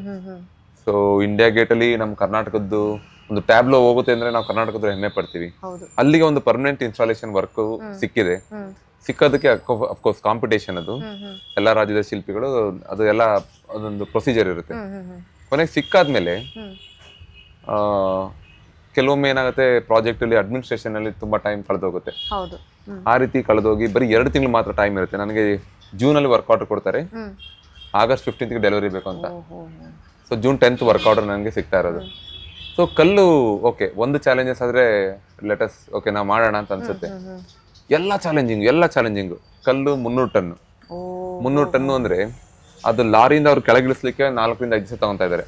ಸೊ ಇಂಡಿಯಾ ಗೇಟ್ ಅಲ್ಲಿ ನಮ್ಮ ಕರ್ನಾಟಕದ್ದು ಒಂದು ಟ್ಯಾಬ್ಲೋ ಹೋಗುತ್ತೆ ಅಂದ್ರೆ ನಾವು ಕರ್ನಾಟಕದ ಹೆಮ್ಮೆ ಪಡ್ತೀವಿ. ಅಲ್ಲಿಗೆ ಒಂದು ಪರ್ಮನೆಂಟ್ ಇನ್ಸ್ಟಾಲೇಷನ್ ವರ್ಕ್ ಸಿಕ್ಕಿದೆ. ಸಿಕ್ಕೋದಕ್ಕೆ ಅಫ್ಕೋರ್ಸ್ ಕಾಂಪಿಟೇಷನ್, ಅದು ಎಲ್ಲ ರಾಜ್ಯದ ಶಿಲ್ಪಿಗಳು, ಅದು ಎಲ್ಲ ಅದೊಂದು ಪ್ರೊಸೀಜರ್ ಇರುತ್ತೆ. ಕೊನೆಗೆ ಸಿಕ್ಕಾದ್ಮೇಲೆ ಕೆಲವೊಮ್ಮೆ ಏನಾಗುತ್ತೆ, ಪ್ರಾಜೆಕ್ಟ್ ಅಲ್ಲಿ ಅಡ್ಮಿನಿಸ್ಟ್ರೇಷನ್ ಅಲ್ಲಿ ತುಂಬಾ ಟೈಮ್ ಕಳೆದೋಗುತ್ತೆ. ಆ ರೀತಿ ಕಳೆದೋಗಿ ಬರೀ 2 ತಿಂಗಳು ಮಾತ್ರ ಟೈಮ್ ಇರುತ್ತೆ. ನನಗೆ ಜೂನ್ ಅಲ್ಲಿ ವರ್ಕ್ ಆರ್ಡರ್ ಕೊಡ್ತಾರೆ, ಆಗಸ್ಟ್ 15th ಡೆಲಿವರಿ ಬೇಕು ಅಂತ. So June 10th work order ನನಗೆ ಸಿಗ್ತಾ ಇರೋದು. ಸೊ ಕಲ್ಲು ಓಕೆ, ಒಂದು ಚಾಲೆಂಜಸ್ ಆದ್ರೆ ಲೆಟಸ್ ಓಕೆ ನಾವು ಮಾಡೋಣ ಅಂತ ಅನ್ಸುತ್ತೆ. ಎಲ್ಲ ಚಾಲೆಂಜಿಂಗು. ಕಲ್ಲು 300 ಟನ್ನು. 300 ಟನ್ನು ಅಂದ್ರೆ ಅದು ಲಾರಿಯಿಂದ ಅವ್ರು ಕೆಳಗಿಳಿಸ್ಲಿಕ್ಕೆ 4-5 ದಿವಸ ತಗೊಂತಾ ಇದ್ದಾರೆ.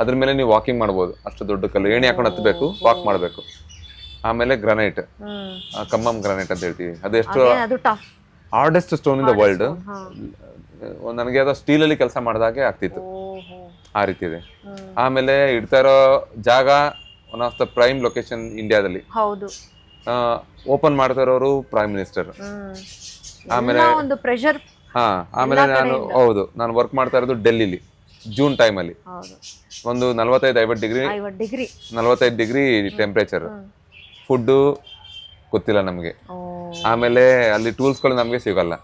ಅದ್ರ ಮೇಲೆ ನೀವು ವಾಕಿಂಗ್ ಮಾಡ್ಬೋದು, ಅಷ್ಟು ದೊಡ್ಡ ಕಲ್ಲು ಏಣಿ ಹಾಕೊಂಡು ಹತ್ತಬೇಕು, ವಾಕ್ ಮಾಡಬೇಕು. ಆಮೇಲೆ ಗ್ರಾನೈಟ್, ಕಮ್ಮಂ ಗ್ರಾನೈಟ್ ಅಂತ ಹೇಳ್ತೀವಿ, ಅದು ಎಷ್ಟು hardest stone in the world. ನನಗೆ ಅದು ಸ್ಟೀಲ್ ಅಲ್ಲಿ ಕೆಲಸ ಮಾಡಿದಾಗೆ ಆಗ್ತಿತ್ತು, ಆ ರೀತಿ ಇದೆ. ಆಮೇಲೆ ಇಡ್ತಾ ಇರೋ ಜಾಗ one of the prime location ಇಂಡಿಯಾದಲ್ಲಿ. ಓಪನ್ ಮಾಡ್ತಾ ಇರೋರು ಪ್ರೈಮ್ ಮಿನಿಸ್ಟರ್. ಆಮೇಲೆ ಆಮೇಲೆ ನಾನು ವರ್ಕ್ ಮಾಡ್ತಾ ಇರೋದು ಡೆಲ್ಲಿಲಿ ಜೂನ್ ಟೈಮ್ ಅಲ್ಲಿ. ಒಂದು 45 ಡಿಗ್ರಿ ಟೆಂಪರೇಚರ್. ಫುಡ್ ಗೊತ್ತಿಲ್ಲ ನಮಗೆ. ಆಮೇಲೆ ಅಲ್ಲಿ ಟೂಲ್ಸ್ಗಳು ನಮಗೆ ಸಿಗಲ್ಲ.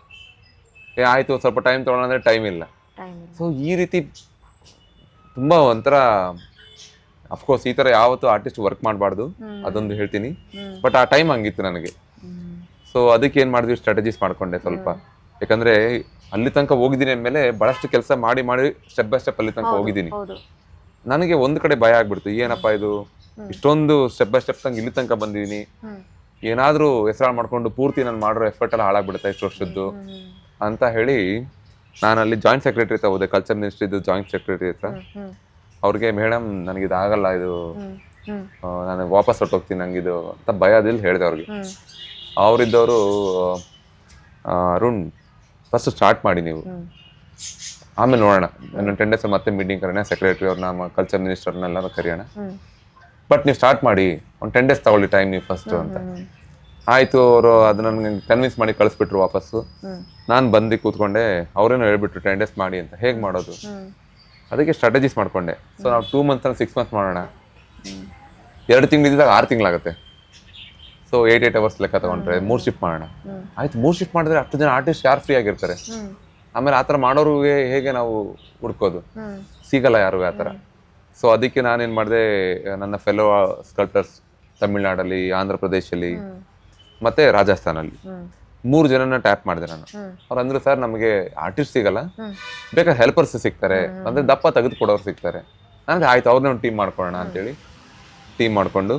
ಆಯ್ತು ಸ್ವಲ್ಪ ಟೈಮ್ ತಗೊಳ್ಳೋಣ ಅಂದ್ರೆ ಟೈಮ್ ಇಲ್ಲ. ಸೊ ಈ ರೀತಿ ತುಂಬಾ ಒಂಥರ, ಅಫ್ಕೋರ್ಸ್ ಈ ತರ ಯಾವತ್ತು ಆರ್ಟಿಸ್ಟ್ ವರ್ಕ್ ಮಾಡಬಾರ್ದು, ಅದೊಂದು ಹೇಳ್ತೀನಿ. ಬಟ್ ಆ ಟೈಮ್ ಹಂಗಿತ್ತು ನನಗೆ. ಸೊ ಅದಕ್ಕೆ ಏನ್ ಮಾಡಿದ್ವಿ, ಸ್ಟ್ರಾಟಜೀಸ್ ಮಾಡ್ಕೊಂಡೆ ಸ್ವಲ್ಪ. ಯಾಕಂದ್ರೆ ಅಲ್ಲಿ ತನಕ ಹೋಗಿದ್ದೀನಿ ಅಂದಮೇಲೆ ಬಹಳಷ್ಟು ಕೆಲಸ ಮಾಡಿ ಸ್ಟೆಪ್ ಬೈ ಸ್ಟೆಪ್ ಅಲ್ಲಿ ತನಕ ಹೋಗಿದ್ದೀನಿ. ನನಗೆ ಒಂದ್ ಕಡೆ ಭಯ ಆಗ್ಬಿಡ್ತು, ಏನಪ್ಪಾ ಇದು ಇಷ್ಟೊಂದು ಸ್ಟೆಪ್ ಬೈ ಸ್ಟೆಪ್ ಇಲ್ಲಿ ತನಕ ಬಂದಿದ್ದೀನಿ, ಏನಾದ್ರೂ ಹೆಸರು ಮಾಡ್ಕೊಂಡು ಪೂರ್ತಿ ನಾನು ಮಾಡಿರೋ ಎಫರ್ಟ್ ಎಲ್ಲ ಹಾಳಾಗ್ಬಿಡುತ್ತೆ ಇಷ್ಟು ವರ್ಷದ್ದು ಅಂತ ಹೇಳಿ ನಾನು ಅಲ್ಲಿ ಜಾಯಿಂಟ್ ಸೆಕ್ರೆಟರಿ ಹತ್ರ ಹೋದೆ, ಕಲ್ಚರ್ ಮಿನಿಸ್ಟ್ರಿದು ಜಾಯಿಂಟ್ ಸೆಕ್ರೆಟರಿ ಹತ್ರ. ಅವ್ರಿಗೆ ಮೇಡಮ್ ನನಗಿದಾಗಲ್ಲ, ಇದು ನಾನು ವಾಪಸ್ ಹೊರಟೋಗ್ತೀನಿ ನಂಗಿದು ಅಂತ ಭಯದಲ್ಲಿ ಹೇಳಿದೆ ಅವ್ರಿಗೆ. ಅವರಿದ್ದವರು ಅರುಣ್ ಫಸ್ಟ್ ಸ್ಟಾರ್ಟ್ ಮಾಡಿ ನೀವು, ಆಮೇಲೆ ನೋಡೋಣ, ನನ್ನ 10 days ಮತ್ತೆ ಮೀಟಿಂಗ್ ಕರೆಯೋಣ, ಸೆಕ್ರೆಟರಿ ಅವ್ರನ್ನ ನಮ್ಮ ಕಲ್ಚರ್ ಮಿನಿಸ್ಟರ್ನೆಲ್ಲರೂ ಕರೆಯೋಣ, ಬಟ್ ನೀವು ಸ್ಟಾರ್ಟ್ ಮಾಡಿ, ಒಂದು 10 days ತಗೊಳ್ಳಿ ಟೈಮ್ ನೀವು ಫಸ್ಟ್ ಅಂತ. ಆಯ್ತು, ಅವರು ಅದು ನನಗೆ ಕನ್ವಿನ್ಸ್ ಮಾಡಿ ಕಳಿಸ್ಬಿಟ್ರು ವಾಪಸ್ಸು. ನಾನು ಬಂದು ಕೂತ್ಕೊಂಡೆ, ಅವ್ರೇನೋ ಹೇಳ್ಬಿಟ್ರು 10 days ಮಾಡಿ ಅಂತ. ಹೇಗೆ ಮಾಡೋದು, ಅದಕ್ಕೆ ಸ್ಟ್ರಾಟಜೀಸ್ ಮಾಡ್ಕೊಂಡೆ. ಸೊ ನಾವು 2 months 6 months ಮಾಡೋಣ, 2 ತಿಂಗಳಿದ್ದಾಗ 6 ತಿಂಗಳಾಗುತ್ತೆ. ಸೊ 8 hours ಲೆಕ್ಕ ತಗೊಂಡ್ರೆ 3 ಶಿಫ್ಟ್ ಮಾಡೋಣ. ಆಯ್ತು, 3 ಶಿಫ್ಟ್ ಮಾಡಿದ್ರೆ 10 ಜನ ಆರ್ಟಿಸ್ಟ್ ಯಾರು ಫ್ರೀ ಆಗಿರ್ತಾರೆ? ಆಮೇಲೆ ಆ ಥರ ಮಾಡೋರಿಗೆ ಹೇಗೆ ನಾವು ಹುಡ್ಕೋದು, ಸಿಗಲ್ಲ ಯಾರು ಆ ಥರ. ಸೊ ಅದಕ್ಕೆ ನಾನೇನು ಮಾಡಿದೆ, ನನ್ನ ಫೆಲೋ ಸ್ಕಲ್ಪ್ಟರ್ಸ್ ತಮಿಳ್ನಾಡಲ್ಲಿ, ಆಂಧ್ರ ಪ್ರದೇಶಲ್ಲಿ ಮತ್ತೆ ರಾಜಸ್ಥಾನಲ್ಲಿ 3 ಜನನ ಟ್ಯಾಪ್ ಮಾಡಿದೆ ನಾನು. ಅವ್ರು ಅಂದ್ರು, ಸರ್ ನಮಗೆ ಆರ್ಟಿಸ್ಟ್ ಸಿಗಲ್ಲ, ಬೇಕಾದ್ರೆ ಹೆಲ್ಪರ್ಸ್ ಸಿಗ್ತಾರೆ, ಅಂದ್ರೆ ದಪ್ಪ ತೆಗೆದು ಕೊಡೋರು ಸಿಗ್ತಾರೆ. ನನಗೆ ಆಯ್ತು, ಅವ್ರನ್ನೇ ಒಂದು ಟೀಮ್ ಮಾಡ್ಕೊಳ್ಳೋಣ ಅಂತೇಳಿ ಟೀಮ್ ಮಾಡಿಕೊಂಡು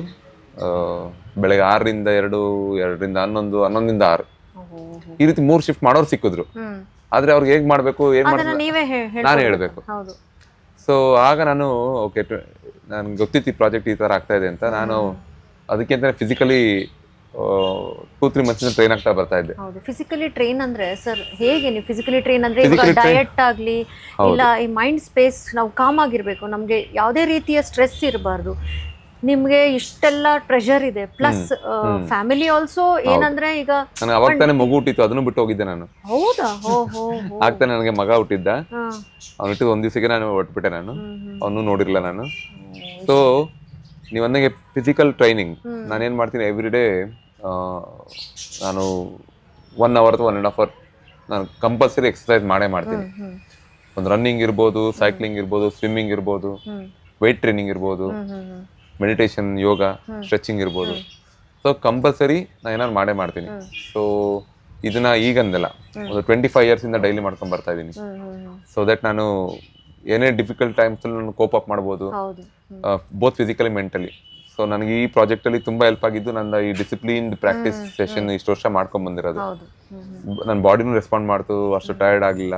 ಬೆಳಗ್ಗೆ 6ರಿಂದ 2, 2ರಿಂದ 11, 11ರಿಂದ 6 ಈ ರೀತಿ 3 ಶಿಫ್ಟ್ ಮಾಡೋರು ಸಿಕ್ಕಿದ್ರು. ಆದ್ರೆ ಅವ್ರಿಗೆ ಹೇಗ್ ಮಾಡ್ಬೇಕು, ಏನ್ ಮಾಡ್ಬೇಕು ನಾನು ಹೇಳ್ಬೇಕು. ಸೊ ಆಗ ನಾನು ಓಕೆ, ನನ್ಗೆ ಗೊತ್ತಿತ್ತು ಈ ಪ್ರಾಜೆಕ್ಟ್ ಈ ತರ ಆಗ್ತಾ ಇದೆ ಅಂತ. ನಾನು ಅದಕ್ಕೆ ಅಂತ ಫಿಸಿಕಲಿ 2-3 months ಟ್ರೈನ್ ಆಗ್ತಾ ಬರ್ತಾ ಇದ್ದೆ. ಫಿಸಿಕಲಿ ಟ್ರೈನ್ ಅಂದ್ರೆ ಸರ್ ಹೇಗೆ ನೀವು ಫಿಸಿಕಲಿ ಟ್ರೈನ್ ಅಂದ್ರೆ ಡಯಟ್ ಆಗ್ಲಿ, ಇಲ್ಲ ಈ ಮೈಂಡ್ ಸ್ಪೇಸ್ ನಾವು ಕಾಮ್ ಆಗಿರ್ಬೇಕು, ನಮ್ಗೆ ಯಾವುದೇ ರೀತಿಯ ಸ್ಟ್ರೆಸ್ ಇರಬಾರ್ದು. ನಿಮ್ಗೆ ಇಷ್ಟೆಲ್ಲ ಟ್ರೆಷರ್ ಇದೆ ಪ್ಲಸ್ ಫ್ಯಾಮಿಲಿ ಆಲ್ಸೋ ಏನಂದ್ರೆ ಈಗ ನನಗೆ ಅವಾಗ ತಾನೇ ಮಗು ಹುಟ್ಟಿತ್ತು, ಅದನ್ನು ಬಿಟ್ಟು ಹೋಗಿದ್ದೆ ನಾನು. ಹೌದಾ? ಹೋ ಹೋ ಆಗ್ತಾನೆ ನನಗೆ ಮಗ ಹುಟ್ಟಿದ್ದ, ಅವ್ನು ಹುಟ್ಟಿದ ಒಂದ್ ದಿವಸಕ್ಕೆ ನಾನು ಹೊಟ್ಬಿಟ್ಟೆ, ನಾನು ಅವನು ನೋಡಿರ್ಲಿಲ್ಲ ನಾನು. ಸೊ ನೀವು ಅಂದಂಗೆ ಫಿಸಿಕಲ್ ಟ್ರೈನಿಂಗ್ ನಾನೇನ್ ಮಾಡ್ತೀನಿ ಎವ್ರಿ ಡೇ, ನಾನು 1 hour to 1.5 hour ನಾನು ಕಂಪಲ್ಸರಿ ಎಕ್ಸರ್ಸೈಸ್ ಮಾಡೇ ಮಾಡ್ತೀನಿ. ಒಂದು ರನ್ನಿಂಗ್ ಇರ್ಬೋದು, ಸೈಕ್ಲಿಂಗ್ ಇರ್ಬೋದು, ಸ್ವಿಮ್ಮಿಂಗ್ ಇರ್ಬೋದು, ವೆಯ್ಟ್ ಟ್ರೈನಿಂಗ್ ಇರ್ಬೋದು, ಮೆಡಿಟೇಷನ್, ಯೋಗ, ಸ್ಟ್ರೆಚಿಂಗ್ ಇರ್ಬೋದು. ಸೊ ಕಂಪಲ್ಸರಿ ನಾನು ಏನಾದ್ರು ಮಾಡೇ ಮಾಡ್ತೀನಿ. ಸೊ ಇದನ್ನ ಈಗಂದೆಲ್ಲ ಒಂದು 25 years ಇಂದ ಡೈಲಿ ಮಾಡ್ಕೊಂಡ್ ಬರ್ತಾ ಇದ್ದೀನಿ. ಸೊ ದಟ್ ನಾನು ಏನೇ ಡಿಫಿಕಲ್ಟ್ ಟೈಮ್ಸ್ ನಾನು ಕೋಪ್ ಅಪ್ ಮಾಡ್ಬೋದು, ಬೋತ್ ಫಿಸಿಕಲಿ ಮೆಂಟಲಿ. ಸೊ ನನಗೆ ಈ ಪ್ರಾಜೆಕ್ಟ್ ಅಲ್ಲಿ ತುಂಬಾ ಹೆಲ್ಪ್ ಆಗಿದ್ದು ನನ್ನ ಈ ಡಿಸಿಪ್ಲಿನ್ ಪ್ರಾಕ್ಟೀಸ್ ಸೆಷನ್ ಇಷ್ಟು ವರ್ಷ ಮಾಡ್ಕೊಂಡ್ ಬಂದಿರೋದು. ನನ್ನ ಬಾಡಿನೂ ರೆಸ್ಪಾಂಡ್ ಮಾಡ್ತು, ಅಷ್ಟು ಟೈರ್ಡ್ ಆಗ್ಲಿಲ್ಲ.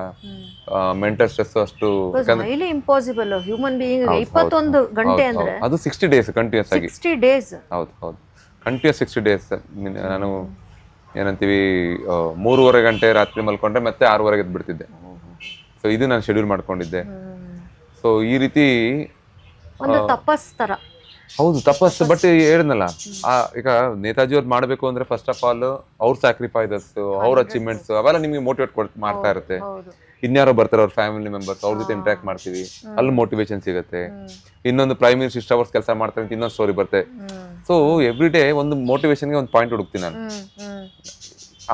ಮೆಂಟಲ್ ಸ್ಟ್ರೆಸ್ ಅಷ್ಟು ಇಂಪಾಸಿಬಲ್ ಹ್ಯೂಮನ್ ಬೀಯಿಂಗ್ 21 ಗಂಟೆ ಅಂದ್ರೆ ಅದು 60 days ಕಂಟಿನ್ಯೂಸ್ ಆಗಿ. 60 days? ಹೌದು ಹೌದು, ಕಂಟಿನ್ಯೂಸ್ 60 days. ನಾನು ಏನಂತೀವಿ 3.5 ಗಂಟೆ ರಾತ್ರಿ ಮಲ್ಕೊಂಡ್ರೆ ಮತ್ತೆ 6:30 ಎದ್ದು ಬಿಡ್ತಿದ್ದೆ. ಸೊ ಇದು ನಾನು ಶೆಡ್ಯೂಲ್ ಮಾಡ್ಕೊಂಡಿದ್ದೆ. ಸೊ ಈ ರೀತಿ ಒಂದು ತಪಸ್ ತರ. ಹೌದು ತಪಸ್ಸು. ಬಟ್ ಹೇಳಿದ್ನಲ್ಲ, ಈಗ ನೇತಾಜಿ ಅವ್ರು ಮಾಡ್ಬೇಕು ಅಂದ್ರೆ ಫಸ್ಟ್ ಆಫ್ ಆಲ್ ಅವ್ರ ಸ್ಯಾಕ್ರಿಫೈಸಸ್, ಅವ್ರ ಅಚೀವ್ಮೆಂಟ್ಸ್ ಅವೆಲ್ಲ ನಿಮ್ಗೆ ಮೋಟಿವೇಟ್ ಮಾಡ್ತಾ ಇರುತ್ತೆ. ಇನ್ಯಾರೋ ಬರ್ತಾರೆ ಅವ್ರ ಫ್ಯಾಮಿಲಿ ಮೆಂಬರ್ಸ್, ಅವ್ರ ಜೊತೆ ಇಂಟ್ರಾಕ್ಟ್ ಮಾಡ್ತೀವಿ, ಅಲ್ಲಿ ಮೋಟಿವೇಶನ್ ಸಿಗುತ್ತೆ. ಇನ್ನೊಂದು ಪ್ರೈಮ್ ಮಿನಿಸ್ಟರ್ ಇಷ್ಟು ಅವರ್ಸ್ ಕೆಲಸ ಮಾಡ್ತಾರೆ ಅಂತ ಇನ್ನೊಂದು ಸ್ಟೋರಿ ಬರುತ್ತೆ. ಸೊ ಎವ್ರಿ ಡೇ ಒಂದು ಮೋಟಿವೇಶನ್ಗೆ ಒಂದು ಪಾಯಿಂಟ್ ಹುಡುಕ್ತೀನಿ ನಾನು.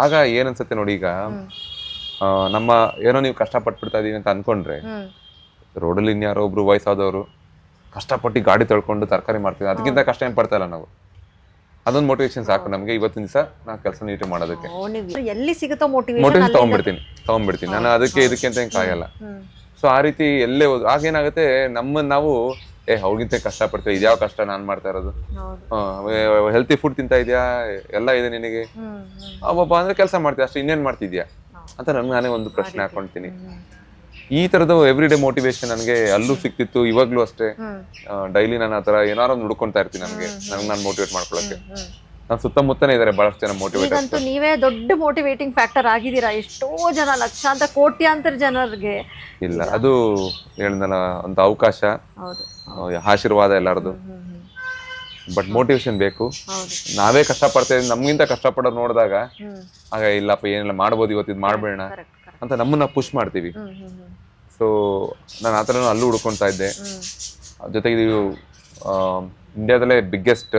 ಆಗ ಏನನ್ಸುತ್ತೆ ನೋಡಿ, ಈಗ ನಮ್ಮ ಏನೋ ನೀವು ಕಷ್ಟಪಟ್ಬಿಡ್ತಾ ಇದೀವಿ ಅಂತ ಅನ್ಕೊಂಡ್ರೆ, ರೋಡಲ್ಲಿ ಇನ್ಯಾರೋ ಒಬ್ರು ವಯಸ್ಸಾದವರು ಕಷ್ಟಪಟ್ಟು ಗಾಡಿ ತೊಳ್ಕೊಂಡು ತರಕಾರಿ ಮಾಡ್ತೀವಿ, ಅದಕ್ಕಿಂತ ಕಷ್ಟ ಏನ್ ಪಡ್ತಾ ಇಲ್ಲ ನಾವು. ಅದೊಂದು ಮೋಟಿವೇಶನ್ ಸಾಕು ನಮ್ಗೆ ಇವತ್ತಿನ ದಿವಸ ನಾವು ಕೆಲಸ ನೀಟಾಗಿ ಮಾಡೋದಕ್ಕೆ. ಎಲ್ಲಿ ಸಿಗುತ್ತೋ ಮೋಟಿವೇಶನ್ ತಗೊಂಡ್ಬಿಡ್ತೀನಿ ನಾನು, ಅದಕ್ಕೆ ಇದಕ್ಕೆ ಅಂತ ಏನ್ ಕಾಯಲ್ಲ. ಸೊ ಆ ರೀತಿ ಎಲ್ಲೇ ಆಗೇನಾಗುತ್ತೆ, ನಮ್ಮನ್ನ ನಾವು ಅವ್ರಿಗಿಂತ ಕಷ್ಟ ಪಡ್ತೇವೆ, ಇದ್ಯಾವ ಕಷ್ಟ ನಾನ್ ಮಾಡ್ತಾ ಇರೋದು, ಹೆಲ್ತಿ ಫುಡ್ ತಿಂತಾ ಇದೆಯಾ, ಎಲ್ಲ ಇದೆ ನಿನಗೆ, ಒಬ್ಬ ಅಂದ್ರೆ ಕೆಲಸ ಮಾಡ್ತೀಯ ಅಷ್ಟು, ಇನ್ನೇನ್ ಮಾಡ್ತಿದ್ಯಾ ಅಂತ ನನ್ಗೆ ನಾನೇ ಒಂದು ಪ್ರಶ್ನೆ ಹಾಕೊಂತೀನಿ. ಈ ತರದ ಎವ್ರಿ ಡೇ ಮೋಟಿವೇಶನ್ ನನಗೆ ಅಲ್ಲೂ ಸಿಕ್ತಿತ್ತು, ಇವಾಗ್ಲೂ ಅಷ್ಟೇ. ಡೈಲಿ ನಾನು ಆತರ ಏನಾರು ಒಂದು ಹುಡ್ಕೊಂತಾ ಇರ್ತೀನಿ ನನಗೆ ನಾನು ಮೋಟಿವೇಟ್ ಮಾಡ್ಕೊಳಕ್ಕೆ. ನಾನು ಸುತ್ತಮುತ್ತನೇ ಇದಾರೆ ಬಹಳಷ್ಟು ಜನ ಮೋಟಿವೇಟ್. ಈಗಂತೂ ನೀವೇ ದೊಡ್ಡ ಮೋಟಿವೇಟಿಂಗ್ ಫ್ಯಾಕ್ಟರ್ ಆಗಿದ್ದೀರಾ ಎಷ್ಟೋ ಜನ, ಲಕ್ಷಾಂತರ ಕೋಟ್ಯಾಂತರ ಜನರಿಗೆ. ಇಲ್ಲ, ಅದು ಹೇಳಿದ್ನಲ್ಲ, ಒಂದು ಅವಕಾಶ, ಆಶೀರ್ವಾದ ಎಲ್ಲರದು. ಬಟ್ ಮೋಟಿವೇಶನ್ ಬೇಕು. ನಾವೇ ಕಷ್ಟಪಡ್ತೇವೆ, ನಮ್ಗಿಂತ ಕಷ್ಟಪಡೋರು ನೋಡಿದಾಗ ಆಗ ಇಲ್ಲಪ್ಪ ಏನಿಲ್ಲ ಮಾಡ್ಬೋದು, ಇವತ್ತು ಇದು ಮಾಡ್ಬೇಡ ಅಂತ ನಮ್ಮನ್ನ ಪುಷ್ ಮಾಡ್ತೀವಿ. ಸೊ ನಾನು ಆ ಥರ ಅಲ್ಲೂ ಹುಡ್ಕೊತಾ ಇದ್ದೆ. ಜೊತೆಗೆ ಇದು ಇಂಡಿಯಾದಲ್ಲೇ ಬಿಗ್ಗೆಸ್ಟ್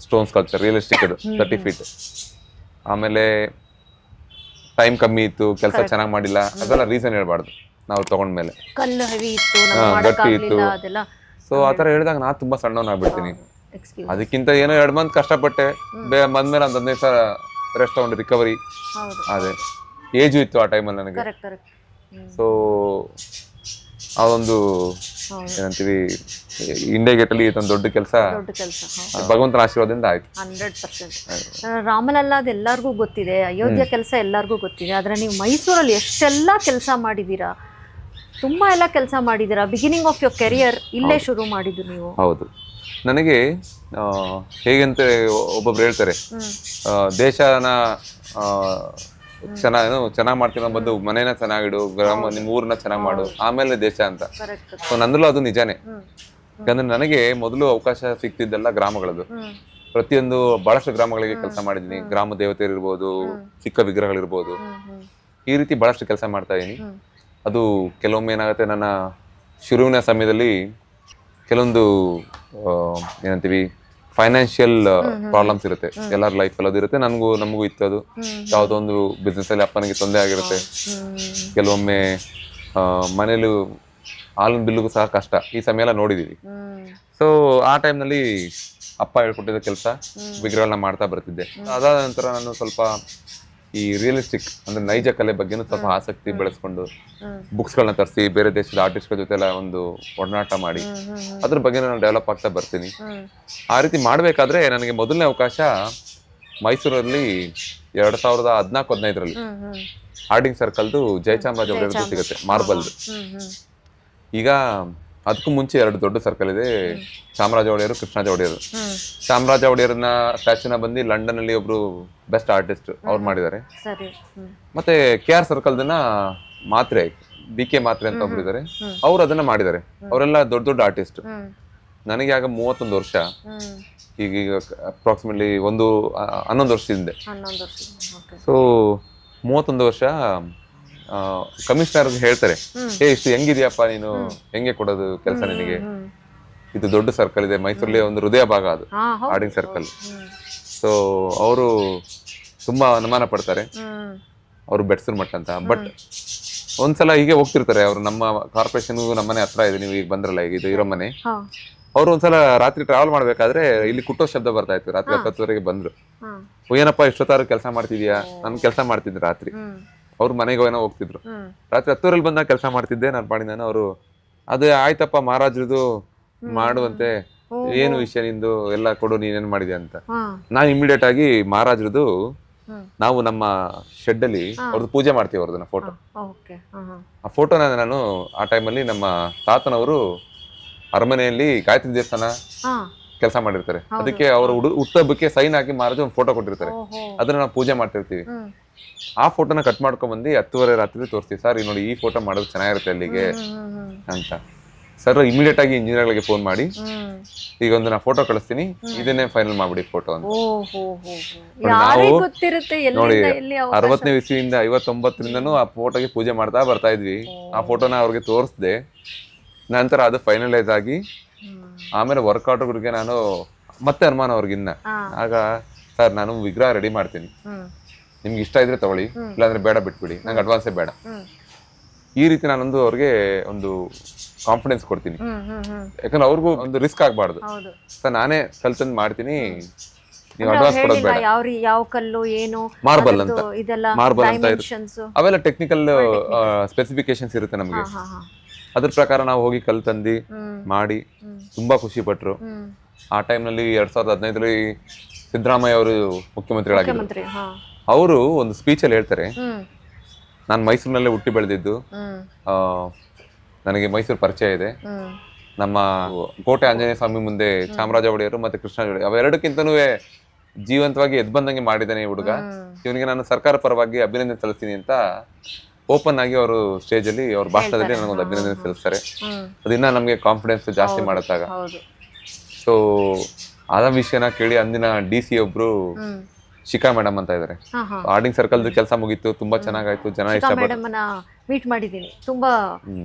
ಸ್ಟೋನ್ ಸ್ಕಲ್ಪ್ಚರ್, ರಿಯಲಿಸ್ಟಿಕ್ ಅದು 30 feet. ಆಮೇಲೆ ಟೈಮ್ ಕಮ್ಮಿ ಇತ್ತು, ಕೆಲಸ ಚೆನ್ನಾಗಿ ಮಾಡಿಲ್ಲ, ಅದೆಲ್ಲ ರೀಸನ್ ಹೇಳ್ಬಾರ್ದು ನಾವು ತಗೊಂಡ್ಮೇಲೆ. ಗಟ್ಟಿ ಇತ್ತು. ಸೊ ಆ ಥರ ಹೇಳಿದಾಗ ನಾ ತುಂಬಾ ಸಣ್ಣವನಾಗ್ಬಿಡ್ತೀನಿ. ಅದಕ್ಕಿಂತ ಏನೋ 2 month ಕಷ್ಟಪಟ್ಟೆ, ಬಂದ್ಮೇಲೆ ಒಂದು 15 ದಿವಸ ರೆಸ್ಟ್ ತಗೊಂಡು ರಿಕವರಿ ಅದೇ ಏಜು ಇತ್ತು ಆ ಟೈಮಲ್ಲಿ ನನಗೆ. ಸೊ ಅದೊಂದು ಏನಂತೀವಿ, ಇಂಡಿಯಾ ಗೇಟಲ್ಲಿ ಇದೊಂದು ದೊಡ್ಡ ಕೆಲಸ ಭಗವಂತನ ಆಶೀರ್ವಾದದಿಂದ ಆಯ್ತು. 100%. ರಾಮಲಲ್ಲ ಅದು ಎಲ್ಲರಿಗೂ ಗೊತ್ತಿದೆ, ಅಯೋಧ್ಯ ಕೆಲಸ ಎಲ್ಲರಿಗೂ ಗೊತ್ತಿದೆ. ಆದ್ರೆ ನೀವು ಮೈಸೂರಲ್ಲಿ ಎಷ್ಟೆಲ್ಲ ಕೆಲಸ ಮಾಡಿದ್ದೀರಾ, ತುಂಬಾ ಎಲ್ಲ ಕೆಲಸ ಮಾಡಿದ್ದೀರಾ. ಬಿಗಿನಿಂಗ್ ಆಫ್ ಯೋರ್ ಕೆರಿಯರ್ ಇಲ್ಲೇ ಶುರು ಮಾಡಿದ್ದು ನೀವು. ಹೌದು. ನನಗೆ ಹೇಗಂತ ಒಬ್ಬೊಬ್ರು ಹೇಳ್ತಾರೆ, ದೇಶನ ಚೆನ್ನಾಗಿ ಮಾಡ್ತೀವಿ ಬಂದು ಮನೇನ ಚೆನ್ನಾಗಿಡು, ಗ್ರಾಮ ನಿಮ್ಮ ಊರನ್ನ ಚೆನ್ನಾಗಿ ಮಾಡು, ಆಮೇಲೆ ದೇಶ ಅಂತ. ಸೊ ನಂದ್ರಲ್ಲೂ ಅದು ನಿಜಾನೇ. ಯಾಕಂದ್ರೆ ನನಗೆ ಮೊದಲು ಅವಕಾಶ ಸಿಗ್ತಿದ್ದೆಲ್ಲ ಗ್ರಾಮಗಳದ್ದು. ಪ್ರತಿಯೊಂದು ಬಹಳಷ್ಟು ಗ್ರಾಮಗಳಿಗೆ ಕೆಲಸ ಮಾಡಿದ್ದೀನಿ. ಗ್ರಾಮ ದೇವತೆಯರು ಇರ್ಬೋದು, ಚಿಕ್ಕ ವಿಗ್ರಹಗಳಿರ್ಬೋದು, ಈ ರೀತಿ ಬಹಳಷ್ಟು ಕೆಲಸ ಮಾಡ್ತಾ ಇದೀನಿ. ಅದು ಕೆಲವೊಮ್ಮೆ ಏನಾಗುತ್ತೆ, ನನ್ನ ಶುರುವಿನ ಸಮಯದಲ್ಲಿ ಕೆಲವೊಂದು ಏನಂತೀವಿ ಫೈನಾನ್ಷಿಯಲ್ ಪ್ರಾಬ್ಲಮ್ಸ್ ಇರುತ್ತೆ ಎಲ್ಲರ ಲೈಫಲ್ಲಿ. ಅದು ಇರುತ್ತೆ, ನಮಗೂ ಇತ್ತು. ಅದು ಯಾವುದೋ ಒಂದು ಬಿಸ್ನೆಸ್ ಅಲ್ಲಿ ಅಪ್ಪನಿಗೆ ತೊಂದರೆ ಆಗಿರುತ್ತೆ. ಕೆಲವೊಮ್ಮೆ ಮನೇಲಿ ಹಾಲಿನ ಬಿಲ್ಲಿಗೂ ಸಹ ಕಷ್ಟ, ಈ ಸಮಯ ಎಲ್ಲ ನೋಡಿದೀವಿ. ಸೊ ಆ ಟೈಮ್ನಲ್ಲಿ ಅಪ್ಪ ಹೇಳ್ಕೊಟ್ಟಿದ್ದ ಕೆಲಸ ವಿಗ್ರಹಗಳನ್ನ ಮಾಡ್ತಾ ಬರ್ತಿದ್ದೆ. ಅದಾದ ನಂತರ ನಾನು ಸ್ವಲ್ಪ ಈ ರಿಯಲಿಸ್ಟಿಕ್ ಅಂದ್ರೆ ನೈಜ ಕಲೆ ಬಗ್ಗೆನೂ ಸ್ವಲ್ಪ ಆಸಕ್ತಿ ಬೆಳೆಸ್ಕೊಂಡು ಬುಕ್ಸ್ಗಳನ್ನ ತರಿಸಿ ಬೇರೆ ದೇಶದ ಆರ್ಟಿಸ್ಟ್ಗಳ ಜೊತೆ ಎಲ್ಲ ಒಂದು ಒಡನಾಟ ಮಾಡಿ ಅದ್ರ ಬಗ್ಗೆ ನಾನು ಡೆವಲಪ್ ಆಗ್ತಾ ಬರ್ತೀನಿ. ಆ ರೀತಿ ಮಾಡಬೇಕಾದ್ರೆ ನನಗೆ ಮೊದಲನೇ ಅವಕಾಶ ಮೈಸೂರಲ್ಲಿ 2014-15 ಹಾರ್ಡಿಂಗ್ ಸರ್ಕಲ್ದು ಜಯಚಾಮರಾಜ ಒಡೆಯರ್ದು ಸಿಗುತ್ತೆ, ಮಾರ್ಬಲ್ದು. ಈಗ ಅದಕ್ಕೂ ಮುಂಚೆ 2 ದೊಡ್ಡ ಸರ್ಕಲ್ ಇದೆ, ಚಾಮರಾಜ ಒಡೆಯರು, ಕೃಷ್ಣರಾಜ ಒಡೆಯರು. ಚಾಮರಾಜ ಒಡೆಯರ್ನ ಸ್ಟ್ಯಾಚ್ಯೂನ ಬಂದು ಲಂಡನ್ ಅಲ್ಲಿ ಒಬ್ರು ಬೆಸ್ಟ್ ಆರ್ಟಿಸ್ಟ್ ಅವ್ರು ಮಾಡಿದ್ದಾರೆ. ಮತ್ತೆ KR ಸರ್ಕಲ್ದನ್ನ ಮಾತ್ರೆ BK ಮಾತ್ರೆ ಅಂತ ಒಬ್ರು ಇದ್ದಾರೆ, ಅವ್ರು ಅದನ್ನ ಮಾಡಿದ್ದಾರೆ. ಅವರೆಲ್ಲ ದೊಡ್ಡ ದೊಡ್ಡ ಆರ್ಟಿಸ್ಟ್. ನನಗೆ ಆಗ 31 ವರ್ಷ, ಹ್ಮ್ ಈಗ ಅಪ್ರಾಕ್ಸಿಮೇಟ್ಲಿ 11 ವರ್ಷದಿಂದ. 11 ವರ್ಷ. ಓಕೆ. ಸೊ 31 ವರ್ಷ ಕಮಿಷನರ್ ಹೇಳ್ತಾರೆ, ಇಷ್ಟು ಹೆಂಗಿದ್ಯಪ್ಪ ನೀನು, ಹೆಂಗೆ ಕೊಡೋದು ಕೆಲಸ ನಿನಗೆ, ಹ್ಮ್ ಇದು ದೊಡ್ಡ ಸರ್ಕಲ್ ಇದೆ, ಮೈಸೂರಲ್ಲಿ ಒಂದು ಹೃದಯ ಭಾಗ ಅದು ಹಾ ಹೌದು. Adding circle. ಹ್ಮ್ ಸೊ ಅವರು ತುಂಬಾ ಅನುಮಾನ ಪಡ್ತಾರೆ, ಹ್ಮ್ ಅವರು ಬೆಟ್ಸರ್ ಮಠ ಅಂತ. ಬಟ್ ಒಂದ್ಸಲ ಹೀಗೆ ಹೋಗ್ತಿರ್ತಾರೆ ಅವರು, ನಮ್ಮ ಕಾರ್ಪೊರೇಷನ್ ನಮ್ಮನೆ ಹತ್ರ ಇದೆ, ನೀವು ಈಗ ಬಂದ್ರಲ್ಲ ಈಗ ಇದು ಇರೋ ಮನೆ, ಹಾ ಅವ್ರು ಒಂದ್ಸಲ ರಾತ್ರಿ ಟ್ರಾವೆಲ್ ಮಾಡ್ಬೇಕಾದ್ರೆ ಇಲ್ಲಿ ಕುಟ್ಟೋ ಶಬ್ದ ಬರ್ತಾ ಇತ್ತು. ರಾತ್ರಿ 10:00ವರೆಗೆ ಬಂದ್ರು. ಹಾ ಏನಪ್ಪ ಇಷ್ಟೊತ್ತಾರು ಕೆಲಸ ಮಾಡ್ತಿದ್ಯಾ? ನಾನು ಕೆಲಸ ಮಾಡ್ತಿದ್ದೆ ರಾತ್ರಿ, ಹ್ಮ್ ಅವ್ರ ಮನೆಗೆ ಏನೋ ಹೋಗ್ತಿದ್ರು. ಹ್ಮ್ ರಾತ್ರಿ 10:00ವರೆಗೆ ಬಂದಾಗ ಕೆಲಸ ಮಾಡ್ತಿದ್ದೆ ನಾನು ಪಾಡಿ ನಾನು. ಅವರು ಅದೇ ಆಯ್ತಪ್ಪ ಮಹಾರಾಜ್ರದು ಮಾಡುವಂತೆ, ಏನು ವಿಷಯ ನಿಂದು, ಎಲ್ಲ ಕೊಡು, ನೀನೇನ್ ಮಾಡಿದ್ಯಾ ಅಂತ. ಹಾ ನಾನು ಇಮಿಡಿಯೇಟ್ ಆಗಿ ಮಹಾರಾಜ್ರದು, ಹ್ಮ್ ನಾವು ನಮ್ಮ ಶೆಡ್ ಅಲ್ಲಿ ಅವ್ರದ್ದು ಪೂಜೆ ಮಾಡ್ತೀವಿ, ಅವ್ರದನ್ನ ಫೋಟೋ. ಓಕೆ. ಹಾ ಹಾ ಆ ಫೋಟೋನ ನಾನು ಆ ಟೈಮಲ್ಲಿ ನಮ್ಮ ತಾತನವರು ಅರಮನೆಯಲ್ಲಿ ಗಾಯತ್ರಿ ದೇವಸ್ಥಾನ ಹಾ ಕೆಲಸ ಮಾಡಿರ್ತಾರೆ, ಅದಕ್ಕೆ ಅವರು ಹುಟ್ಟಹಬ್ಬಕ್ಕೆ ಸೈನ್ ಹಾಕಿ ಮಹಾರಾಜ ಒಂದು ಫೋಟೋ ಕೊಟ್ಟಿರ್ತಾರೆ, ಓಹೋ. ಅದನ್ನ ನಾವು ಪೂಜೆ ಮಾಡ್ತಿರ್ತೀವಿ. ಹ್ಮ್ ಆ ಫೋಟೋನ ಕಟ್ ಮಾಡ್ಕೊಂಡ್ ಬಂದು 10:30 ರಾತ್ರಿ ತೋರಿಸ್ತೀವಿ, ಸರ್ ನೋಡಿ ಈ ಫೋಟೋ ಮಾಡೋದು ಚೆನ್ನಾಗಿರುತ್ತೆ ಅಲ್ಲಿಗೆ ಅಂತ. ಸರ್ ಇಮಿಡಿಯೇಟ್ ಆಗಿ ಇಂಜಿನಿಯರ್ಗಳಿಗೆ ಫೋನ್ ಮಾಡಿ, ಈಗ ಒಂದು ನಾ ಫೋಟೋ ಕಳಿಸ್ತೀನಿ, ಇದನ್ನೇ ಫೈನಲ್ ಮಾಡ್ಬಿಡಿ ಫೋಟೋ ಅಂತ. ಓಹೋ ನಾವು ಗೊತ್ತಿರುತ್ತೆ ನೋಡಿ ಎಲ್ಲಿಂದ ಎಲ್ಲಿ 60ನೇ ಇಸ್ವಿಯಿಂದ 59ರಿಂದನೂ ಆ ಫೋಟೋಗೆ ಪೂಜೆ ಮಾಡ್ತಾ ಬರ್ತಾ ಇದ್ವಿ. ಆ ಫೋಟೋನ ಅವ್ರಿಗೆ ತೋರಿಸ್ದೆ, ನಂತರ ಅದು ಫೈನಲೈಸ್ ಆಗಿ ಆಮೇಲೆ ವರ್ಕ್ ಆರ್ಡರ್ಗಳಿಗೆ ನಾನು ಮತ್ತೆ ಅನುಮಾನ ಅವ್ರಿಗಿನ್ನ. ಆಗ ಸರ್ ನಾನು ವಿಗ್ರಹ ರೆಡಿ ಮಾಡ್ತೀನಿ, ನಿಮ್ಗೆ ಇಷ್ಟ ಇದ್ರೆ ತಗೊಳ್ಳಿ, ಇಲ್ಲಾಂದ್ರೆ ಬೇಡ ಬಿಟ್ಬಿಡಿ, ನಂಗೆ ಅಡ್ವಾನ್ಸೇ ಬೇಡ. ಈ ರೀತಿ ನಾನೊಂದು ಅವ್ರಿಗೆ ಒಂದು ಕಾನ್ಫಿಡೆನ್ಸ್ ಕೊಡ್ತೀನಿ, ಯಾಕಂದ್ರೆ ಅವ್ರಿಗೂ ಒಂದು ರಿಸ್ಕ್ ಆಗ್ಬಾರ್ದು. ಸರ್ ನಾನೇ ಕಲ್ತಂದ್ ಮಾಡ್ತೀನಿ, ನೀವು ಅಡ್ವಾನ್ಸ್ ಕೊಡೋದು ಬೇಡ. ಯಾವ ಕಲ್ಲು ಏನು ಮಾರ್ಬಲ್ ಅಂತ, ಇದೆಲ್ಲ ಮಾರ್ಬಲ್ ಅಂತ ಡೈಮೆನ್ಷನ್ಸ್ ಅವೆಲ್ಲ ಟೆಕ್ನಿಕಲ್ ಸ್ಪೆಸಿಫಿಕೇಶನ್ಸ್ ಇರುತ್ತೆ ನಮಗೆ. ಅದ್ರ ಪ್ರಕಾರ ನಾವು ಹೋಗಿ ಕಲ್ತಂದು ಮಾಡಿ ತುಂಬಾ ಖುಷಿ ಪಟ್ರು. ಆ ಟೈಮ್ನಲ್ಲಿ 2015ರಲ್ಲಿ ಸಿದ್ದರಾಮಯ್ಯ ಅವರು ಮುಖ್ಯಮಂತ್ರಿಗಳಾಗಿದ್ರು. ಅವರು ಒಂದು ಸ್ಪೀಚಲ್ಲಿ ಹೇಳ್ತಾರೆ, ನಾನು ಮೈಸೂರಿನಲ್ಲೇ ಹುಟ್ಟಿ ಬೆಳೆದಿದ್ದು, ನನಗೆ ಮೈಸೂರು ಪರಿಚಯ ಇದೆ. ನಮ್ಮ ಕೋಟೆ ಆಂಜನೇಯ ಸ್ವಾಮಿ ಮುಂದೆ ಚಾಮರಾಜ ಒಡೆಯರು ಮತ್ತೆ ಕೃಷ್ಣ ಒಡೆಯರು ಅವೆರಡಕ್ಕಿಂತನೂ ಜೀವಂತವಾಗಿ ಎದ್ ಬಂದಂಗೆ ಮಾಡಿದ್ದಾನೆ ಈ ಹುಡುಗ, ಇವನಿಗೆ ನಾನು ಸರ್ಕಾರ ಪರವಾಗಿ ಅಭಿನಂದನೆ ಸಲ್ಲಿಸ್ತೀನಿ ಅಂತ ಓಪನ್ ಆಗಿ ಅವರು ಸ್ಟೇಜ್ ಅಲ್ಲಿ ಅವ್ರ ಭಾಷಣದಲ್ಲಿ ನನಗೊಂದು ಅಭಿನಂದನೆ ಸಲ್ಲಿಸ್ತಾರೆ. ಅದನ್ನ ನಮ್ಗೆ ಕಾನ್ಫಿಡೆನ್ಸ್ ಜಾಸ್ತಿ ಮಾಡುತ್ತಾಗ. ಸೊ ಅದ ವಿಷಯನ ಕೇಳಿ ಅಂದಿನ DC ಒಬ್ರು ಶಿಖಾ ಮೇಡಮ್ ಅಂತ ಇದಾರೆ, ಆರ್ಡಿಂಗ್ ಸರ್ಕಲ್ ಕೆಲಸ ಮುಗೀತು, ತುಂಬಾ ಚೆನ್ನಾಗಾಯ್ತು, ಜನ ಇಷ್ಟಪಟ್ಟು ಮೀಟ್ ಮಾಡಿದ್ದೀನಿ, ತುಂಬಾ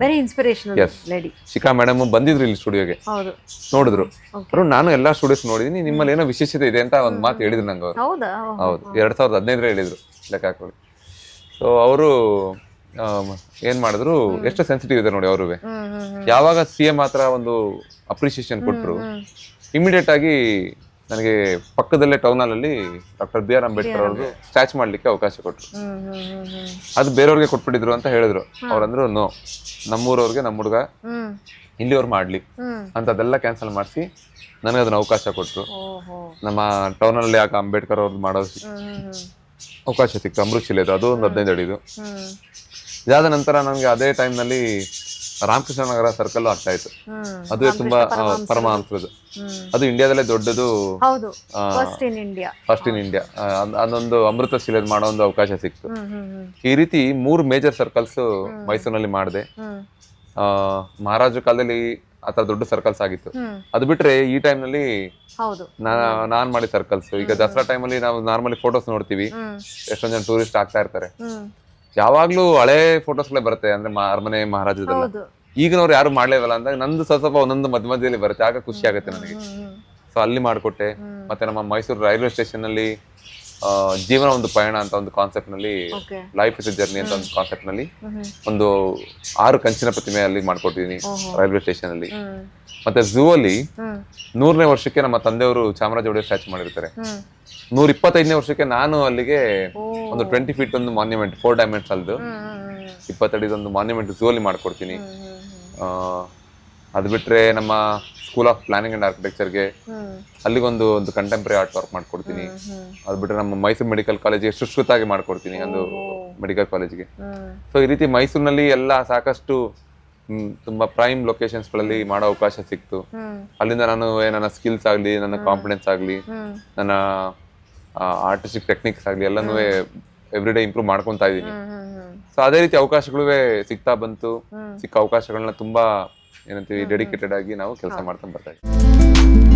ವೆರಿ ಇನ್ಸ್ಪಿರೇಷನಲ್ ಲೇಡಿ. ಶಿಖಾ ಮೇಡಮ್ ಬಂದಿದ್ರು ಇಲ್ಲಿ ಸ್ಟುಡಿಯೋಗೆ, ನೋಡಿದ್ರು. ನಾನು ಎಲ್ಲಾ ಸ್ಟುಡಿಯೋಸ್ ನೋಡಿದೀನಿ, ನಿಮ್ಮಲ್ಲಿ ಏನೋ ವಿಶೇಷತೆ ಇದೆ ಅಂತ ಒಂದ್ ಮಾತು ಹೇಳಿದ್ರು ನಂಗೆ ಅವ್ರು. ಹೌದು 2015 ಹೇಳಿದ್ರು ಲೆಕ್ಕ ಹಾಕೊಳ್ಳಿ. ಸೊ ಅವರು ಏನ್ ಮಾಡಿದ್ರು, ಎಷ್ಟು ಸೆನ್ಸಿಟಿವ್ ಇದೆ ನೋಡಿ ಅವರು. ಯಾವಾಗ CM ಹತ್ರ ಒಂದು ಅಪ್ರಿಸಿಯೇಷನ್ ಕೊಟ್ರು, ಇಮಿಡಿಯೇಟ್ ಆಗಿ ನನಗೆ ಪಕ್ಕದಲ್ಲೇ ಟೌನ್ ಹಾಲ್ ಅಲ್ಲಿ ಡಾಕ್ಟರ್ BR ಅಂಬೇಡ್ಕರ್ ಅವ್ರದ್ದು ಸ್ಟ್ಯಾಚ್ ಮಾಡ್ಲಿಕ್ಕೆ ಅವಕಾಶ ಕೊಟ್ರು. ಅದು ಬೇರೆಯವ್ರಿಗೆ ಕೊಟ್ಬಿಟ್ಟಿದ್ರು ಅಂತ ಹೇಳಿದ್ರು. ಅವ್ರಂದ್ರು ನೋ, ನಮ್ಮೂರವ್ರಿಗೆ ನಮ್ಮ ಹುಡುಗ ಇಲ್ಲಿಯವ್ರು ಮಾಡ್ಲಿ ಅಂತ ಅದೆಲ್ಲ ಕ್ಯಾನ್ಸಲ್ ಮಾಡಿಸಿ ನನಗೆ ಅದನ್ನ ಅವಕಾಶ ಕೊಟ್ರು. ನಮ್ಮ ಟೌನ್ ಅಲ್ಲಿ ಆಗ ಅಂಬೇಡ್ಕರ್ ಅವ್ರದ್ದು ಮಾಡೋದು ಅವಕಾಶ ಸಿಕ್ತು, ಅಮೃತ್ ಶಿಲೆದು, ಅದು ಒಂದು 15 ಅಡಿದು. ಇದಾದ ನಂತರ ನನಗೆ ಅದೇ ಟೈಮ್ನಲ್ಲಿ ರಾಮಕೃಷ್ಣ ನಗರ ಸರ್ಕಲ್ ಆಗ್ತಾ ಇತ್ತು, ಅದು ತುಂಬಾ ಪರಮಹಂಸರದು, ಅದು ಇಂಡಿಯಾದಲ್ಲೇ ದೊಡ್ಡದು, ಫಸ್ಟ್ ಇನ್ ಇಂಡಿಯಾ. ಅದೊಂದು ಅಮೃತ ಶಿಲೆ ಮಾಡೋ ಒಂದು ಅವಕಾಶ ಸಿಕ್ತು. ಈ ರೀತಿ 3 ಮೇಜರ್ ಸರ್ಕಲ್ಸ್ ಮೈಸೂರಿನಲ್ಲಿ ಮಾಡಿದೆ. ಮಹಾರಾಜರ ಕಾಲದಲ್ಲಿ ಆತರ ದೊಡ್ಡ ಸರ್ಕಲ್ಸ್ ಆಗಿತ್ತು. ಅದು ಬಿಟ್ರೆ ಈ ಟೈಮ್ ನಲ್ಲಿ ನಾನ್ ಮಾಡಿ ಸರ್ಕಲ್ಸ್, ಈಗ ದಸರಾ ಟೈಮಲ್ಲಿ ನಾವು ನಾರ್ಮಲಿ ಫೋಟೋಸ್ ನೋಡ್ತೀವಿ, ಎಷ್ಟೊಂದ್ ಜನ ಟೂರಿಸ್ಟ್ ಆಗ್ತಾ ಇರ್ತಾರೆ, ಯಾವಾಗ್ಲೂ ಹಳೆ ಫೋಟೋಸ್ಗಳೇ ಬರುತ್ತೆ, ಅಂದ್ರೆ ಅರಮನೆ ಮಹಾರಾಜದೆಲ್ಲ. ಈಗಿನವ್ರು ಯಾರು ಮಾಡ್ಲೇವಲ್ಲ ಅಂತ ನಂದು ಸ್ವಲ್ಪ ಒಂದೊಂದು ಮಧ್ಯದಲ್ಲಿ ಬರುತ್ತೆ, ಆಗ ಖುಷಿ ಆಗುತ್ತೆ ನನಗೆ. ಸೊ ಅಲ್ಲಿ ಮಾಡ್ಕೊಟ್ಟೆ. ಮತ್ತೆ ನಮ್ಮ ಮೈಸೂರು ರೈಲ್ವೆ ಸ್ಟೇಷನ್ ಅಲ್ಲಿ ಜೀವನ ಒಂದು ಪಯಣ ಅಂತ ಒಂದು ಕಾನ್ಸೆಪ್ಟ್ ನಲ್ಲಿ, ಲೈಫ್ ಇಸ್ ಎ ಜರ್ನಿ ಅಂತ ಒಂದು ಕಾನ್ಸೆಪ್ಟ್ ನಲ್ಲಿ ಒಂದು 6 ಕಂಚಿನ ಪ್ರತಿಮೆ ಅಲ್ಲಿ ಮಾಡ್ಕೊಟ್ಟಿದೀನಿ ರೈಲ್ವೆ ಸ್ಟೇಷನ್ ಅಲ್ಲಿ. ಮತ್ತೆ ಝೂ ಅಲ್ಲಿ 100ನೇ ವರ್ಷಕ್ಕೆ ನಮ್ಮ ತಂದೆಯವರು ಚಾಮರಾಜ ಒಡೆಯರ್ ಸ್ಟ್ಯಾಚು ಮಾಡಿರ್ತಾರೆ. 125ನೇ ವರ್ಷಕ್ಕೆ ನಾನು ಅಲ್ಲಿಗೆ ಒಂದು 20 ಫೀಟ್ ಒಂದು ಮಾನ್ಯುಮೆಂಟ್ 4 ಡೈಮೆಂಡ್ಸ್ ಅಲ್ದು 20 ಅಡಿದೊಂದು ಮಾನ್ಯುಮೆಂಟ್ ಝೂ ಅಲ್ಲಿ ಮಾಡ್ಕೊಡ್ತೀನಿ. ಅದು ಬಿಟ್ರೆ ನಮ್ಮ ಸ್ಕೂಲ್ ಆಫ್ ಪ್ಲಾನಿಂಗ್ ಅಂಡ್ ಆರ್ಕಿಟೆಕ್ಚರ್ಗೆ ಅಲ್ಲಿಗೊಂದು ಒಂದು ಕಂಟೆಂಪ್ರರಿ ಆರ್ಟ್ ವರ್ಕ್ ಮಾಡ್ಕೊಡ್ತೀನಿ. ಅದು ಬಿಟ್ರೆ ನಮ್ಮ ಮೈಸೂರು ಮೆಡಿಕಲ್ ಕಾಲೇಜಿಗೆ ಸುಶ್ರುತಾಗಿ ಮಾಡ್ಕೊಡ್ತೀನಿ, ಒಂದು ಮೆಡಿಕಲ್ ಕಾಲೇಜ್ಗೆ. ಸೊ ಈ ರೀತಿ ಮೈಸೂರಿನಲ್ಲಿ ಎಲ್ಲ ಸಾಕಷ್ಟು ತುಂಬಾ ಪ್ರೈಮ್ ಲೊಕೇಶನ್ಸ್ ಗಳಲ್ಲಿ ಮಾಡೋ ಅವಕಾಶ ಸಿಕ್ತು. ಅಲ್ಲಿಂದ ನಾನು ನನ್ನ ಸ್ಕಿಲ್ಸ್ ಆಗ್ಲಿ, ನನ್ನ ಕಾನ್ಫಿಡೆನ್ಸ್ ಆಗ್ಲಿ, ನನ್ನ ಆರ್ಟಿಸ್ಟಿಕ್ ಟೆಕ್ನಿಕ್ಸ್ ಆಗ್ಲಿ ಎಲ್ಲನೂ ಎವ್ರಿ ಡೇ ಇಂಪ್ರೂವ್ ಮಾಡ್ಕೊಂತಾ ಇದೀನಿ. ಸೊ ಅದೇ ರೀತಿ ಅವಕಾಶಗಳು ಸಿಗ್ತಾ ಬಂತು. ಸಿಕ್ಕ ಅವಕಾಶಗಳನ್ನ ತುಂಬಾ ಏನಂತೀವಿ ಡೆಡಿಕೇಟೆಡ್ ಆಗಿ ನಾವು ಕೆಲಸ ಮಾಡ್ತಾ ಬರ್ತಾ ಇದ್ದೀವಿ.